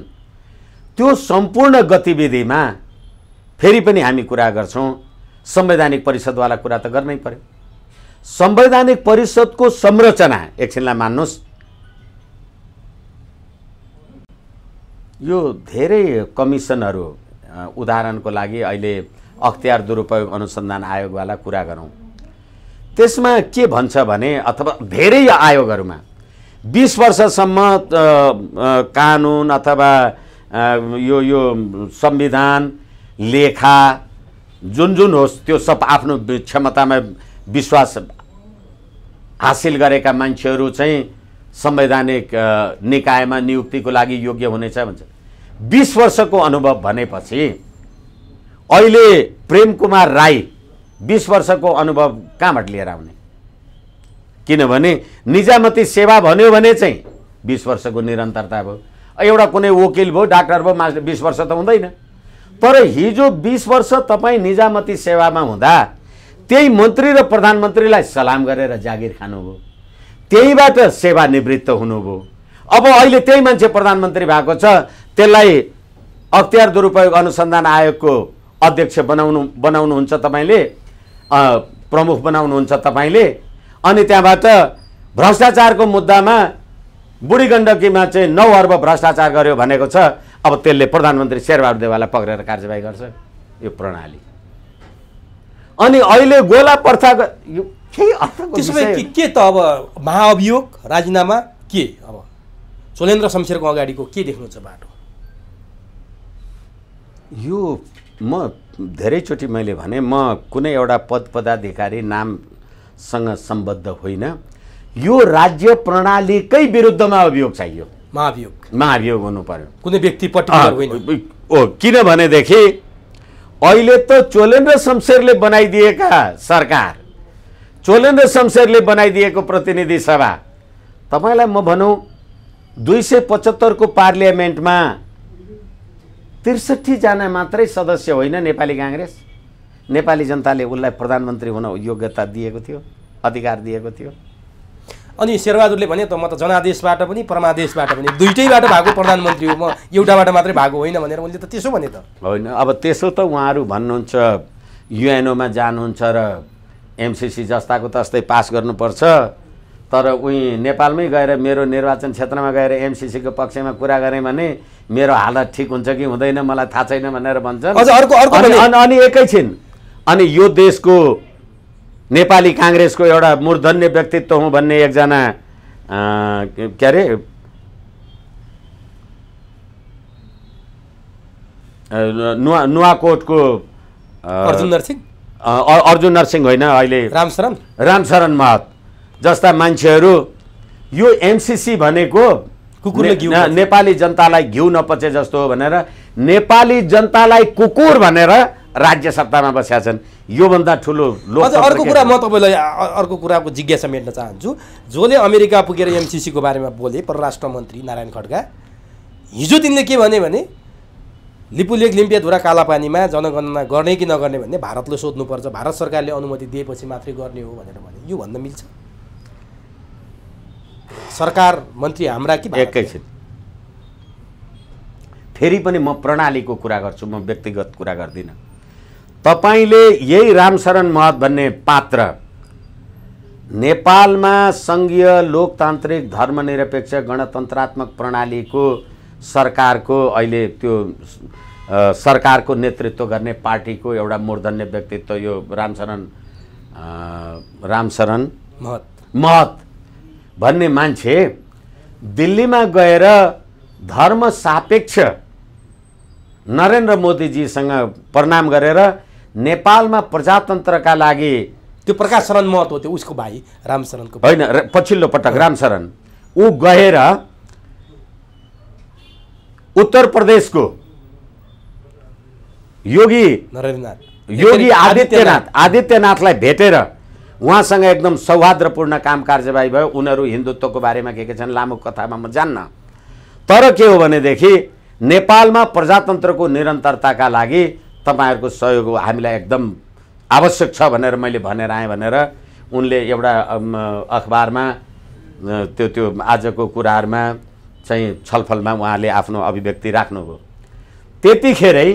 Speaker 1: त्यो सम्पूर्ण गतिविधिमा फेरि पनि हामी कुरा गर्छौँ, संवैधानिक परिषदवाला कुरा त गर्नै पर्यो। संवैधानिक परिषदको संरचना एकछिनलाई मान्नुहोस्, यो धेरै कमिसनहरू, उदाहरणको लागि अहिले अख्तियार दुरुपयोग अनुसन्धान आयोगवाला कुरा गरौँ, त्यसमा के भन्छ भने, अथवा धेरै आयोगहरूमा 20 वर्षसम्म कानुन अथवा यो संविधान लेखा जुन होस् त्यो सब आफ्नो क्षमतामा विश्वास हासिल गरेका मान्छेहरू चाहिँ संवैधानिक निकायमा नियुक्तिको लागि योग्य हुनेछ भन्छ। 20 वर्षको अनुभव भनेपछि अहिले प्रेम कुमार राई 20 वर्षको अनुभव कहाँबाट लिएर आउने? किनभने निजामती सेवा भन्यो भने चाहिँ 20 वर्षको निरन्तरता भयो। एउटा कुनै वकिल भयो, डाक्टर भयो, 20 वर्ष त हुँदैन। तर हिजो 20 वर्ष तपाईँ निजामती सेवामा हुँदा त्यही मन्त्री र प्रधानमन्त्रीलाई सलाम गरेर जागिर खानुभयो, त्यहीबाट सेवानिवृत्त हुनुभयो। अब अहिले त्यही मान्छे प्रधानमन्त्री भएको छ, त्यसलाई अख्तियार दुरुपयोग अनुसन्धान आयोगको अध्यक्ष बनाउनुहुन्छ तपाईँले, प्रमुख बनाउनुहुन्छ तपाईँले, अनि त्यहाँबाट भ्रष्टाचारको मुद्दामा बुढी गण्डकीमा चाहिँ 9 अर्ब भ्रष्टाचार गर्यो भनेको छ। अब त्यसले प्रधानमन्त्री शेरबहादुर देवाललाई पक्रेर कार्यवाही गर्छ यो प्रणाली। अनि अहिले गोला प्रथा केही अर्थको
Speaker 2: विषय के त अब महाअभियोग राजीनामा के? अब चोलेन्द्र शमशेरको अगाडिको के देख्नुहुन्छ बाटो?
Speaker 1: यो म धेरैचोटि मैले भने म कुनै एउटा पद पदाधिकारी नामसँग सम्बद्ध होइन। यो राज्य प्रणालीकै विरुद्धमा अभियोग चाहियो, महाभियोग हुनु पर्यो, कुनै
Speaker 2: व्यक्ति पर्टिकुलर होइन।
Speaker 1: किनभनेदेखि अहिले त चोलेन्द्र शमशेरले बनाइदिएका सरकार, चोलेन्द्र शमशेरले बनाइदिएको प्रतिनिधि सभा, तपाईँलाई म भनौँ 275 को पार्लियामेन्टमा 63 जना मात्रै सदस्य होइन नेपाली काङ्ग्रेस। नेपाली जनताले उसलाई प्रधानमन्त्री हुन योग्यता दिएको थियो, अधिकार दिएको थियो।
Speaker 2: अनि शेरबहादुरले भने त म त जनादेशबाट पनि परमादेशबाट पनि दुईटैबाट भएको प्रधानमन्त्री हो, म एउटाबाट मात्रै भएको होइन भनेर उनले त त्यसो भने त
Speaker 1: होइन। अब त्यसो त उहाँहरू भन्नुहुन्छ युएनओमा जानुहुन्छ र एमसीसी जस्ताको तस्तै पास गर्नुपर्छ, तर उही नेपालमै गएर मेरो निर्वाचन क्षेत्रमा गएर एमसीसीको पक्षमा कुरा गरेँ भने मेरो हालत ठिक हुन्छ कि हुँदैन मलाई थाहा छैन भनेर भन्छन्। अनि एकैछिन अनि यो देशको नेपाली काङ्ग्रेसको एउटा मूर्धन्य व्यक्तित्व हुँ भन्ने एकजना के अरे नुवाकोटको अर्जुन नरसिंह होइन, अहिले रामशरण महत जस्ता मान्छेहरू यो एमसीसी भनेको नेपाली जनतालाई घिउ नपचे जस्तो हो भनेर नेपाली जनतालाई कुकुर भनेर राज्य सत्तामा बसेका छन्। योभन्दा ठुलो
Speaker 2: अर्को कुरा म तपाईँलाई अर्को कुराको जिज्ञासा मेट्न चाहन्छु। जसले अमेरिका पुगेर एमसीसीको बारेमा बोले परराष्ट्र मन्त्री नारायण खड्का, हिजो तिनले के भने लिपुलेक लिम्पियाधुरा कालापानीमा जनगणना गर्ने कि नगर्ने भन्ने भारतले सोध्नुपर्छ, भारत सरकारले अनुमति दिएपछि मात्रै गर्ने हो भनेर भने यो भन्न मिल्छ? सरकार मन्त्री हाम्रा कि?
Speaker 1: एकैछिन फेरि पनि म प्रणालीको कुरा गर्छु, म व्यक्तिगत कुरा गर्दिनँ। तपाईले यही रामशरण महत भन्ने पात्र नेपालमा सङ्घीय लोकतान्त्रिक धर्मनिरपेक्ष गणतन्त्रात्मक प्रणालीको सरकारको अहिले त्यो सरकारको नेतृत्व गर्ने पार्टीको एउटा मूर्धन्य व्यक्तित्व यो रामशरण महत भन्ने मान्छे दिल्लीमा गएर धर्म सापेक्ष नरेन्द्र मोदीजीसँग प्रणाम गरेर नेपालमा प्रजातन्त्रका लागि,
Speaker 2: त्यो प्रकाश शरण महत हो त्यो उसको भाइ रामशरणको
Speaker 1: होइन, पछिल्लो पटक रामशरण ऊ गएर उत्तर प्रदेशको योगी आदित्यनाथलाई भेटेर उहाँसँग एकदम सौहार्दपूर्ण काम कार्यवाही भयो। उनीहरू हिन्दुत्वको बारेमा के छन् लामो कथामा म जान्न, तर के हो भनेदेखि नेपालमा प्रजातन्त्रको निरन्तरताका लागि तपाईहरुको सहयोग हामीलाई एकदम आवश्यक छ भनेर मैले भनेर आएँ भनेर उनले एउटा अखबारमा त्यो आजको कुराहरुमा चाहिँ छलफलमा उहाँले आफ्नो अभिव्यक्ति राख्नुभयो। त्यतिखेरै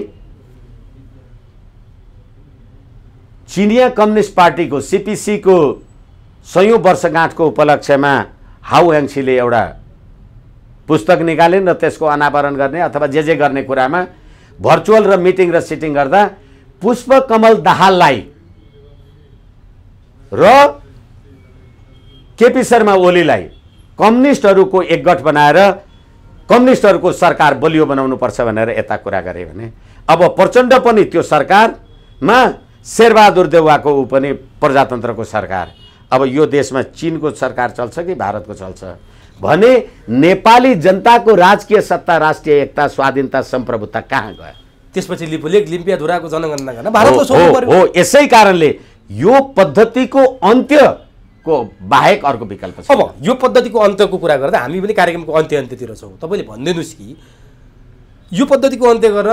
Speaker 1: चिनिया कम्युनिस्ट पार्टीको सीपीसी को 100औं वर्षगाँठको उपलक्ष्यमा हाउ याङसीले एउटा पुस्तक निकालिन् र त्यसको अनावरण गर्ने अथवा जे गर्ने कुरामा भर्चुअल र मिटिङ र सिटिङ गर्दा पुष्पकमल दाहाललाई र केपी शर्मा ओलीलाई कम्युनिस्टहरुको एकगठ बनाएर कम्युनिस्टहरूको सरकार बलियो बनाउनुपर्छ भनेर यता कुरा गरे भने अब प्रचण्ड पनि त्यो सरकारमा शेरबहादुर देउवाको ऊ पनि प्रजातन्त्रको सरकार। अब यो देशमा चीनको सरकार चल्छ कि भारतको चल्छ भने नेपाली जनताको राजकीय सत्ता, राष्ट्रिय एकता, स्वाधीनता, सम्प्रभुता कहाँ गयो?
Speaker 2: त्यसपछि लिम्पियाधुराको जनगणना गर्न भारतको सोच्नु पर्यो।
Speaker 1: हो, यसै कारणले यो पद्धतिको अन्त्यको बाहेक अर्को विकल्प छ।
Speaker 2: अब यो पद्धतिको अन्त्यको कुरा गर्दा हामी पनि कार्यक्रमको अन्त्यतिर छौँ। तपाईँले भनिदिनुहोस् कि यो पद्धतिको अन्त्य गरेर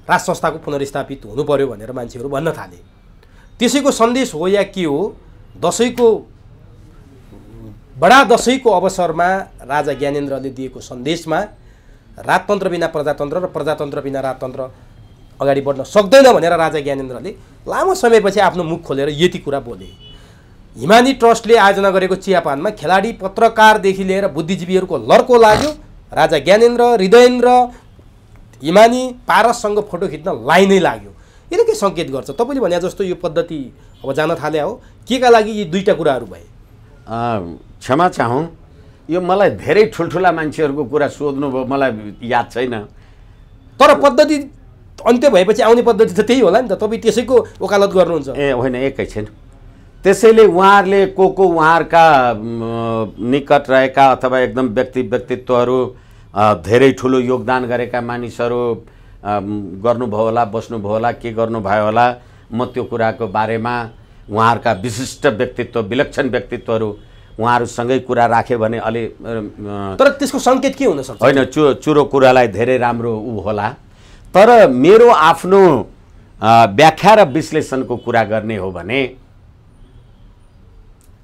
Speaker 2: राज संस्थाको पुनर्स्थापित हुनु पर्यो भनेर मान्छेहरू भन्न थाले। त्यसैको सन्देश हो या के हो? बडा दशैंको अवसरमा राजा ज्ञानेन्द्रले दिएको सन्देशमा राजतन्त्र बिना प्रजातन्त्र र प्रजातन्त्र बिना राजतन्त्र अगाडि बढ्न सक्दैन भनेर राजा ज्ञानेन्द्रले लामो समयपछि आफ्नो मुख खोलेर यति कुरा बोले। हिमानी ट्रस्टले आयोजना गरेको चियापानमा खेलाडी, पत्रकारदेखि लिएर बुद्धिजीवीहरूको लर्को लाग्यो। राजा ज्ञानेन्द्र, हृदयेन्द्र, हिमानी, पारससँग फोटो खिच्न लाइनै लाग्यो। यसले के सङ्केत गर्छ? तपाईँले भने जस्तो यो पद्धति अब जान थाले हो, के का लागि यी दुईटा कुराहरू भए?
Speaker 1: क्षमा चाहौँ, यो मलाई धेरै ठुल्ठुला मान्छेहरूको कुरा सोध्नुभयो, मलाई याद छैन।
Speaker 2: तर पद्धति अन्त्य भएपछि आउने पद्धति त त्यही होला नि त। तपाईँ त्यसैको वकालत गर्नुहुन्छ।
Speaker 1: ए होइन, एकैछिन। त्यसैले उहाँहरूले को उहाँहरूका निकट रहेका अथवा एकदम व्यक्तित्वहरू, धेरै ठुलो योगदान गरेका मानिसहरू गर्नुभयो होला, बस्नुभयो होला, के गर्नुभयो होला, म त्यो कुराको बारेमा उहाँहरूका विशिष्ट व्यक्तित्व, विलक्षण व्यक्तित्वहरू उहाँहरूसँगै कुरा राख्यो भने अलि
Speaker 2: तर त्यसको सङ्केत के हुन सक्छ?
Speaker 1: होइन, चुरो कुरालाई धेरै राम्रो ऊ होला। तर मेरो आफ्नो व्याख्या र विश्लेषणको कुरा गर्ने हो भने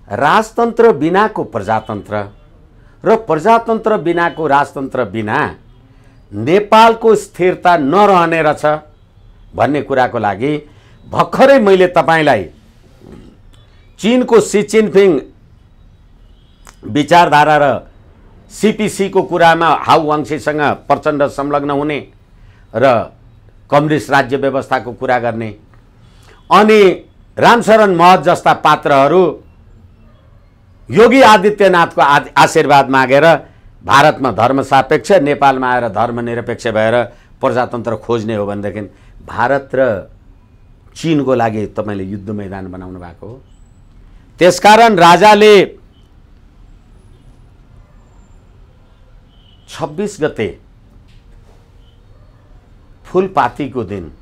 Speaker 1: राजतन्त्र बिनाको प्रजातन्त्र र प्रजातन्त्र बिनाको राजतन्त्र बिना नेपालको स्थिरता नरहने रहेछ भन्ने कुराको लागि भर्खरै मैले तपाईँलाई चीनको सी जिनपिङ विचारधारा र सीपीसीको कुरामा हाउ वाङसीसँग प्रचण्ड संलग्न हुने र कम्युनिस्ट राज्य व्यवस्थाको कुरा गर्ने अनि रामशरण महत जस्ता पात्रहरू योगी आदित्यनाथको आशीर्वाद मागेर भारतमा धर्मसापेक्ष, नेपालमा आएर धर्मनिरपेक्ष भएर प्रजातन्त्र खोज्ने हो भनेदेखि भारत र चीनको लागि तपाईँले युद्ध मैदान बनाउनु भएको हो। त्यसकारण राजाले 26 गते फुलपातीको दिन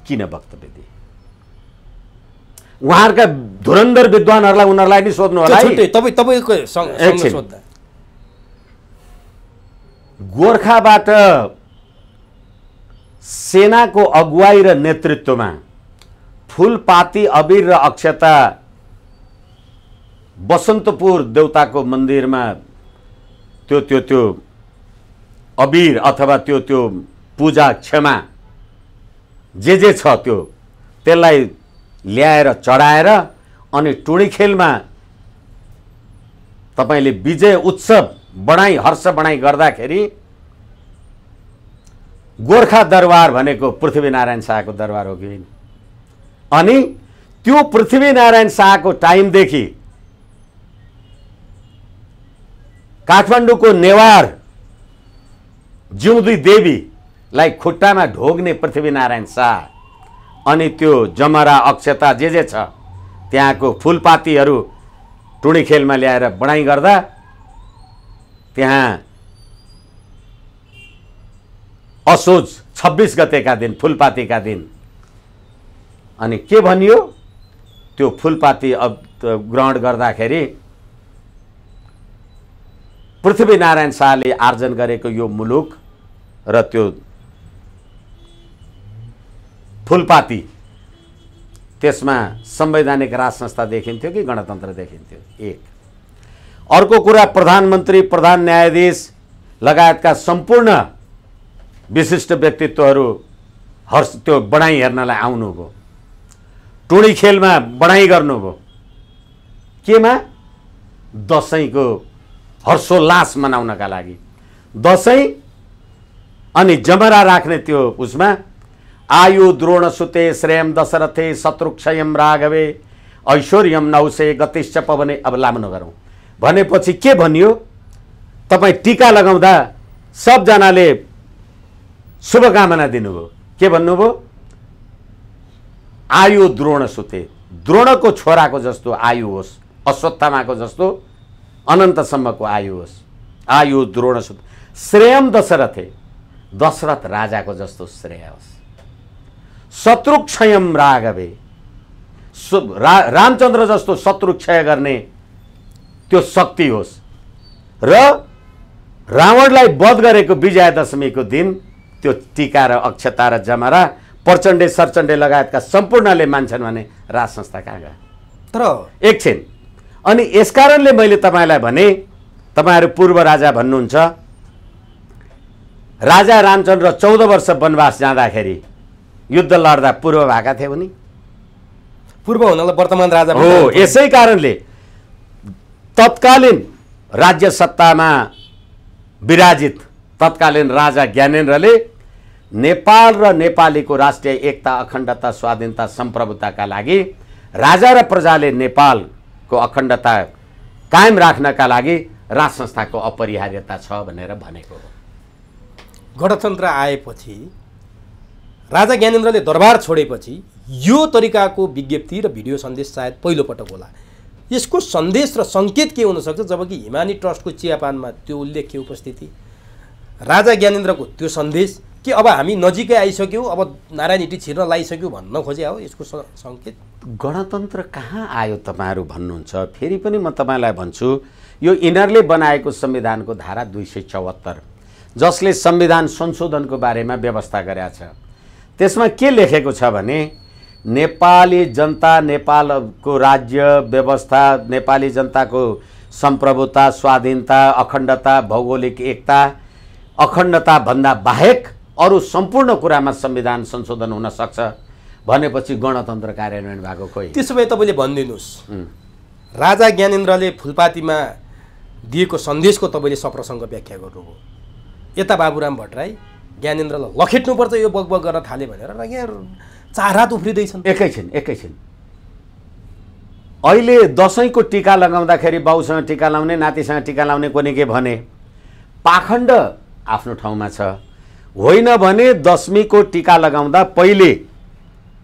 Speaker 1: किन वक्तव्य दिए? उहाँहरूका धुरन्धर विद्वानहरूलाई उनीहरूलाई नि सोध्नु होला है।
Speaker 2: तपाईँको सोध्दा
Speaker 1: गोर्खाबाट सेनाको अगुवाई र नेतृत्वमा फुलपाती, अबिर र अक्षता बसन्तपुर देउताको मन्दिरमा त्यो अबिर अथवा त्यो पूजा क्षमा जे छ त्यसलाई ल्याएर चढाएर अनि टुँडीखेलमा तपाईँले विजय उत्सव बढाई, हर्ष बढाई गर्दाखेरि गोर्खा दरबार भनेको पृथ्वीनारायण शाहको दरबार हो कि? अनि त्यो पृथ्वीनारायण शाहको टाइमदेखि काठमाडौँको नेवार जिउँदी देवीलाई खुट्टामा ढोग्ने पृथ्वीनारायण शाह अनि त्यो जमरा, अक्षता जे छ त्यहाँको फुलपातीहरू टुँडीखेलमा ल्याएर बढाई गर्दा त्यहाँ असोज 26 गतेका दिन, फुलपातीका दिन अनि के भनियो? त्यो फुलपाती ग्रहण गर्दाखेरि पृथ्वीनारायण शाहले आर्जन गरेको यो मुलुक र त्यो फुलपाती, त्यसमा संवैधानिक राज संस्था देखिन्थ्यो कि गणतन्त्र देखिन्थ्यो? एक। अर्को कुरा, प्रधानमन्त्री, प्रधान न्यायाधीश लगायतका सम्पूर्ण विशिष्ट व्यक्तित्वहरू हर्ष त्यो बढाई हेर्नलाई आउनुभयो। टुँडीखेलमा बढाई गर्नुभयो। केमा? दसैँको हर्षोल्लास मनाउनका लागि। दसैँ अनि जमरा राख्ने त्यो उसमा आयु द्रोणसुते श्रेयम दशरथे शत्रुक्षयम राघवे ऐश्वर्यम नौसे गतिश्च पवने। अब लामो नगरौँ भनेपछि के भनियो? तपाईँ टीका लगाउँदा सबजनाले शुभकामना दिनुभयो। के भन्नुभयो? आयु द्रोण सुते, द्रोणको छोराको जस्तो आयु होस्, अश्वत्थामाको जस्तो अनन्तसम्मको आयु होस्। आयु द्रोण सुते, श्रेयम दशरथे, दशरथ राजाको जस्तो श्रेय होस्। शत्रुक्षयम राघवे, रामचन्द्र जस्तो शत्रु क्षय गर्ने त्यो शक्ति होस्। र रावणलाई वध गरेको विजयादशमीको दिन त्यो टीका र अक्षता र जमरा प्रचण्डे सरचण्डे लगायतका सम्पूर्णले मान्छन् भने राज संस्था कहाँ गयो?
Speaker 2: तर
Speaker 1: एकछिन, अनि यसकारणले मैले तपाईँलाई भने, तपाईँहरू पूर्व राजा भन्नुहुन्छ, राजा रामचन्द्र 14 वर्ष वनवास जाँदाखेरि युद्ध लड्दा पूर्व भएका थिए उनी?
Speaker 2: पूर्व हुनाले वर्तमान राजा
Speaker 1: हो। यसै कारणले तत्कालीन राज्य सत्तामा विराजित तत्कालीन राजा ज्ञानेन्द्रले नेपाल र नेपालीको राष्ट्रिय एकता, अखण्डता, स्वाधीनता, सम्प्रभुताका लागि राजा र प्रजाले नेपालको अखण्डता कायम राख्नका लागि राज संस्थाको अपरिहार्यता छ भनेर भनेको हो।
Speaker 2: गणतन्त्र आएपछि राजा ज्ञानेन्द्रले दरबार छोडेपछि यो तरिकाको विज्ञप्ति र भिडियो सन्देश सायद पहिलोपटक होला। यसको सन्देश र सङ्केत के हुनसक्छ? जबकि हिमानी ट्रस्टको चियापानमा त्यो उल्लेख्य उपस्थिति, राजा ज्ञानेन्द्रको त्यो सन्देश कि अब हामी नजिकै आइसक्यौँ, अब नारायण हिटी छिर्न लागिसक्यौँ भन्न खोजे हो। यसको सङ्केत
Speaker 1: गणतन्त्र कहाँ आयो तपाईँहरू भन्नुहुन्छ? फेरि पनि म तपाईँलाई भन्छु, यो यिनीहरूले बनाएको संविधानको धारा 274 जसले संविधान संशोधनको बारेमा व्यवस्था गरेका छ, त्यसमा के लेखेको छ भने नेपाली जनता, नेपालको राज्य व्यवस्था, नेपाली जनताको सम्प्रभुता, स्वाधीनता, अखण्डता, भौगोलिक एकता, अखण्डता भन्दा बाहेक अरू सम्पूर्ण कुरामा संविधान संशोधन हुन सक्छ भनेपछि गणतन्त्र कार्यान्वयन भएको खोइ?
Speaker 2: त्यसो भए तपाईँले भनिदिनुहोस्, राजा ज्ञानेन्द्रले फुलपातीमा दिएको सन्देशको तपाईँले सप्रसङ्ग व्याख्या गर्नुभयो। यता बाबुराम भट्टराई ज्ञानेन्द्रलाई लखेट्नुपर्छ यो बगबग गर्न थाले भनेर यहाँ चार हात उफ्रिँदैछन्।
Speaker 1: एकैछिन, अहिले दसैँको टीका लगाउँदाखेरि बाउसँग टीका लाउने, नातिसँग टीका लाउने कोनी के भने पाखण्ड आफ्नो ठाउँमा छ। होइन भने दशमीको टीका लगाउँदा पहिले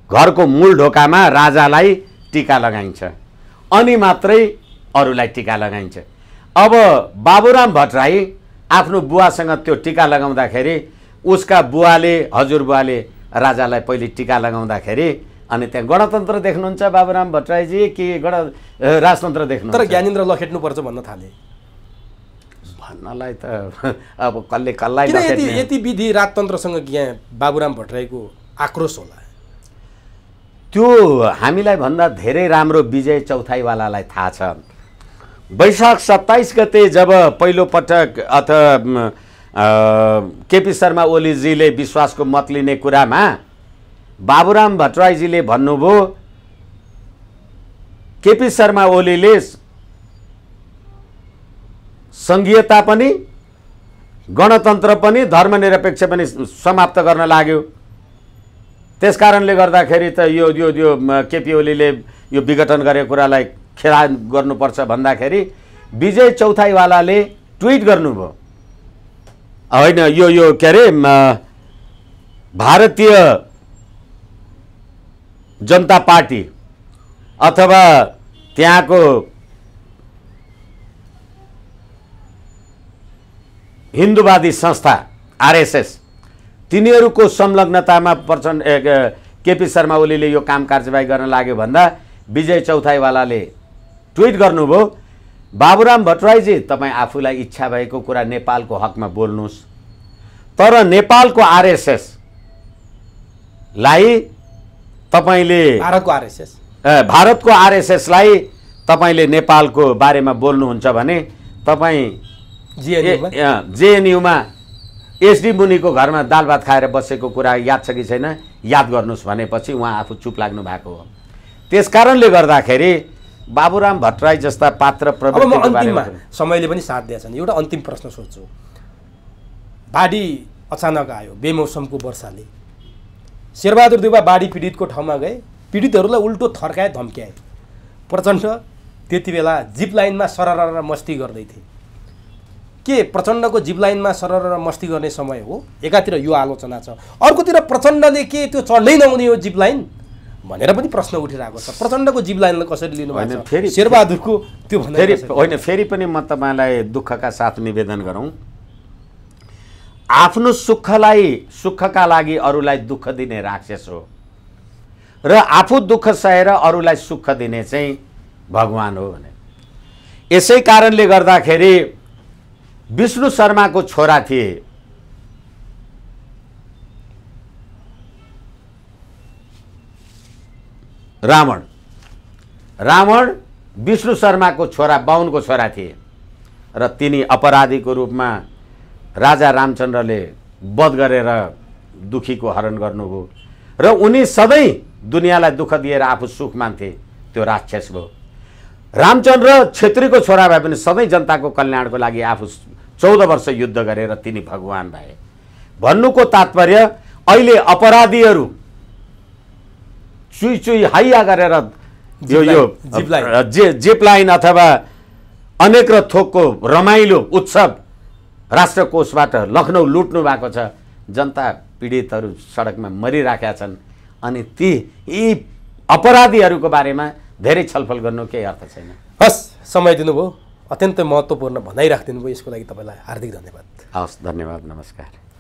Speaker 1: घरको मूल ढोकामा राजालाई टीका लगाइन्छ, अनि मात्रै अरूलाई टीका लगाइन्छ। अब बाबुराम भट्टराई आफ्नो बुवासँग त्यो टीका लगाउँदाखेरि उसका बुवाले, हजुरबुवाले राजालाई पहिले टीका लगाउँदाखेरि अनि त्यहाँ गणतन्त्र देख्नुहुन्छ बाबुराम भट्टराईजी कि राजतन्त्र देख्नुहुन्छ?
Speaker 2: तर ज्ञानेन्द्र लखेट्नुपर्छ भन्न थाले।
Speaker 1: भन्नलाई त अब कसले कसलाई
Speaker 2: यति विधि राजतन्त्रसँग बाबुराम भट्टराईको आक्रोश होला?
Speaker 1: त्यो हामीलाई भन्दा धेरै राम्रो विजय चौथाईवालालाई थाहा छ। वैशाख 27 गते जब पहिलोपटक केपी शर्मा ओलीजीले विश्वासको मत लिने कुरामा बाबुराम भट्टराईजीले भन्नुभयो, केपी शर्मा ओलीले सङ्घीयता पनि, गणतन्त्र पनि, धर्मनिरपेक्ष पनि समाप्त गर्न लाग्यो। त्यसकारणले गर्दाखेरि त यो यो यो केपी ओलीले यो विघटन गरेको कुरालाई खेला गर्नुपर्छ भन्दाखेरि विजय चौथाईवालाले ट्विट गर्नुभयो, होइन यो के अरे भारतीय जनता पार्टी अथवा त्यहाँको हिन्दूवादी संस्था आरएसएस तिनीहरूको संलग्नतामा प्रचण्ड केपी शर्मा ओलीले यो काम कारबाही गर्न लाग्यो भन्दा विजय चौथाईवालाले ट्विट गर्नुभयो, बाबुराम भट्टराईजी तपाईँ आफूलाई इच्छा भएको कुरा नेपालको हकमा बोल्नुहोस्, तर नेपालको आरएसएसलाई तपाईँले भारतको आरएसएसलाई तपाईँले नेपालको बारेमा बोल्नुहुन्छ भने तपाईँ जेएनयूमा एसडी मुनिको घरमा दाल भात खाएर बसेको कुरा याद छ कि छैन, याद गर्नुहोस् भनेपछि उहाँ आफू चुप लाग्नु भएको हो। त्यसकारणले गर्दाखेरि बाबुराम भट्टराई जस्ता पात्र प्रवृत्तिको बारेमा
Speaker 2: समयले पनि साथ दिएछन्। एउटा अन्तिम प्रश्न सोध्छु, बाढी अचानक आयो बेमौसमको वर्षाले, शेरबहादुर देउवा बाढी पीडितको ठाउँमा गए, पीडितहरूलाई उल्टो थर्काए, धम्क्याए। प्रचण्ड त्यति बेला जिप लाइनमा सरर मस्ती गर्दै थिए। के प्रचण्डको जिप लाइनमा सरर मस्ती गर्ने समय हो? एकातिर यो आलोचना छ, अर्कोतिर प्रचण्डले के त्यो चढ्नै नहुने हो जिप लाइन भनेर पनि प्रश्न उठिरहेको छ। प्रचण्डको जिप लाइनलाई कसरी लिनुभएको छ? फेरि शेरबहादुरको त्यो
Speaker 1: होइन, फेरि पनि म तपाईँलाई दुःखका साथ निवेदन गरौँ, आफ्नो सुखका लागि अरूलाई दुःख दिने राक्षस हो र आफू दुःख सहेर अरूलाई सुख दिने चाहिँ भगवान हो भने। यसै कारणले गर्दाखेरि विष्णु शर्माको छोरा थिए रावण विष्णु शर्माको छोरा, बाहुनको छोरा थिए र तिनी अपराधीको रूपमा राजा रामचन्द्रले वध गरेर दुखीको हरण गर्नुभयो र उनी सधैँ दुनियाँलाई दुःख दिएर आफू सुख मान्थे, त्यो राक्षस भयो। रामचन्द्र छेत्रीको छोरा भए पनि सधैँ जनताको कल्याणको लागि आफू 14 वर्ष युद्ध गरेर तिनी भगवान भए। भन्नुको तात्पर्य अहिले अपराधीहरू चुई हाइया गरेर यो जिप लाइन अथवा अनेक र थोकको रमाइलो उत्सव राष्ट्रकोषबाट लखनऊ लुट्नु भएको छ। जनता पीडितहरू सडकमा मरिराखेका छन् अनि यी अपराधीहरूको बारेमा धेरै छलफल गर्नु केही अर्थ छैन।
Speaker 2: हस्, समय दिनुभयो, अत्यन्तै महत्त्वपूर्ण भनाइ राखिदिनु भयो, यसको लागि तपाईँलाई हार्दिक धन्यवाद।
Speaker 1: हवस्, धन्यवाद, नमस्कार।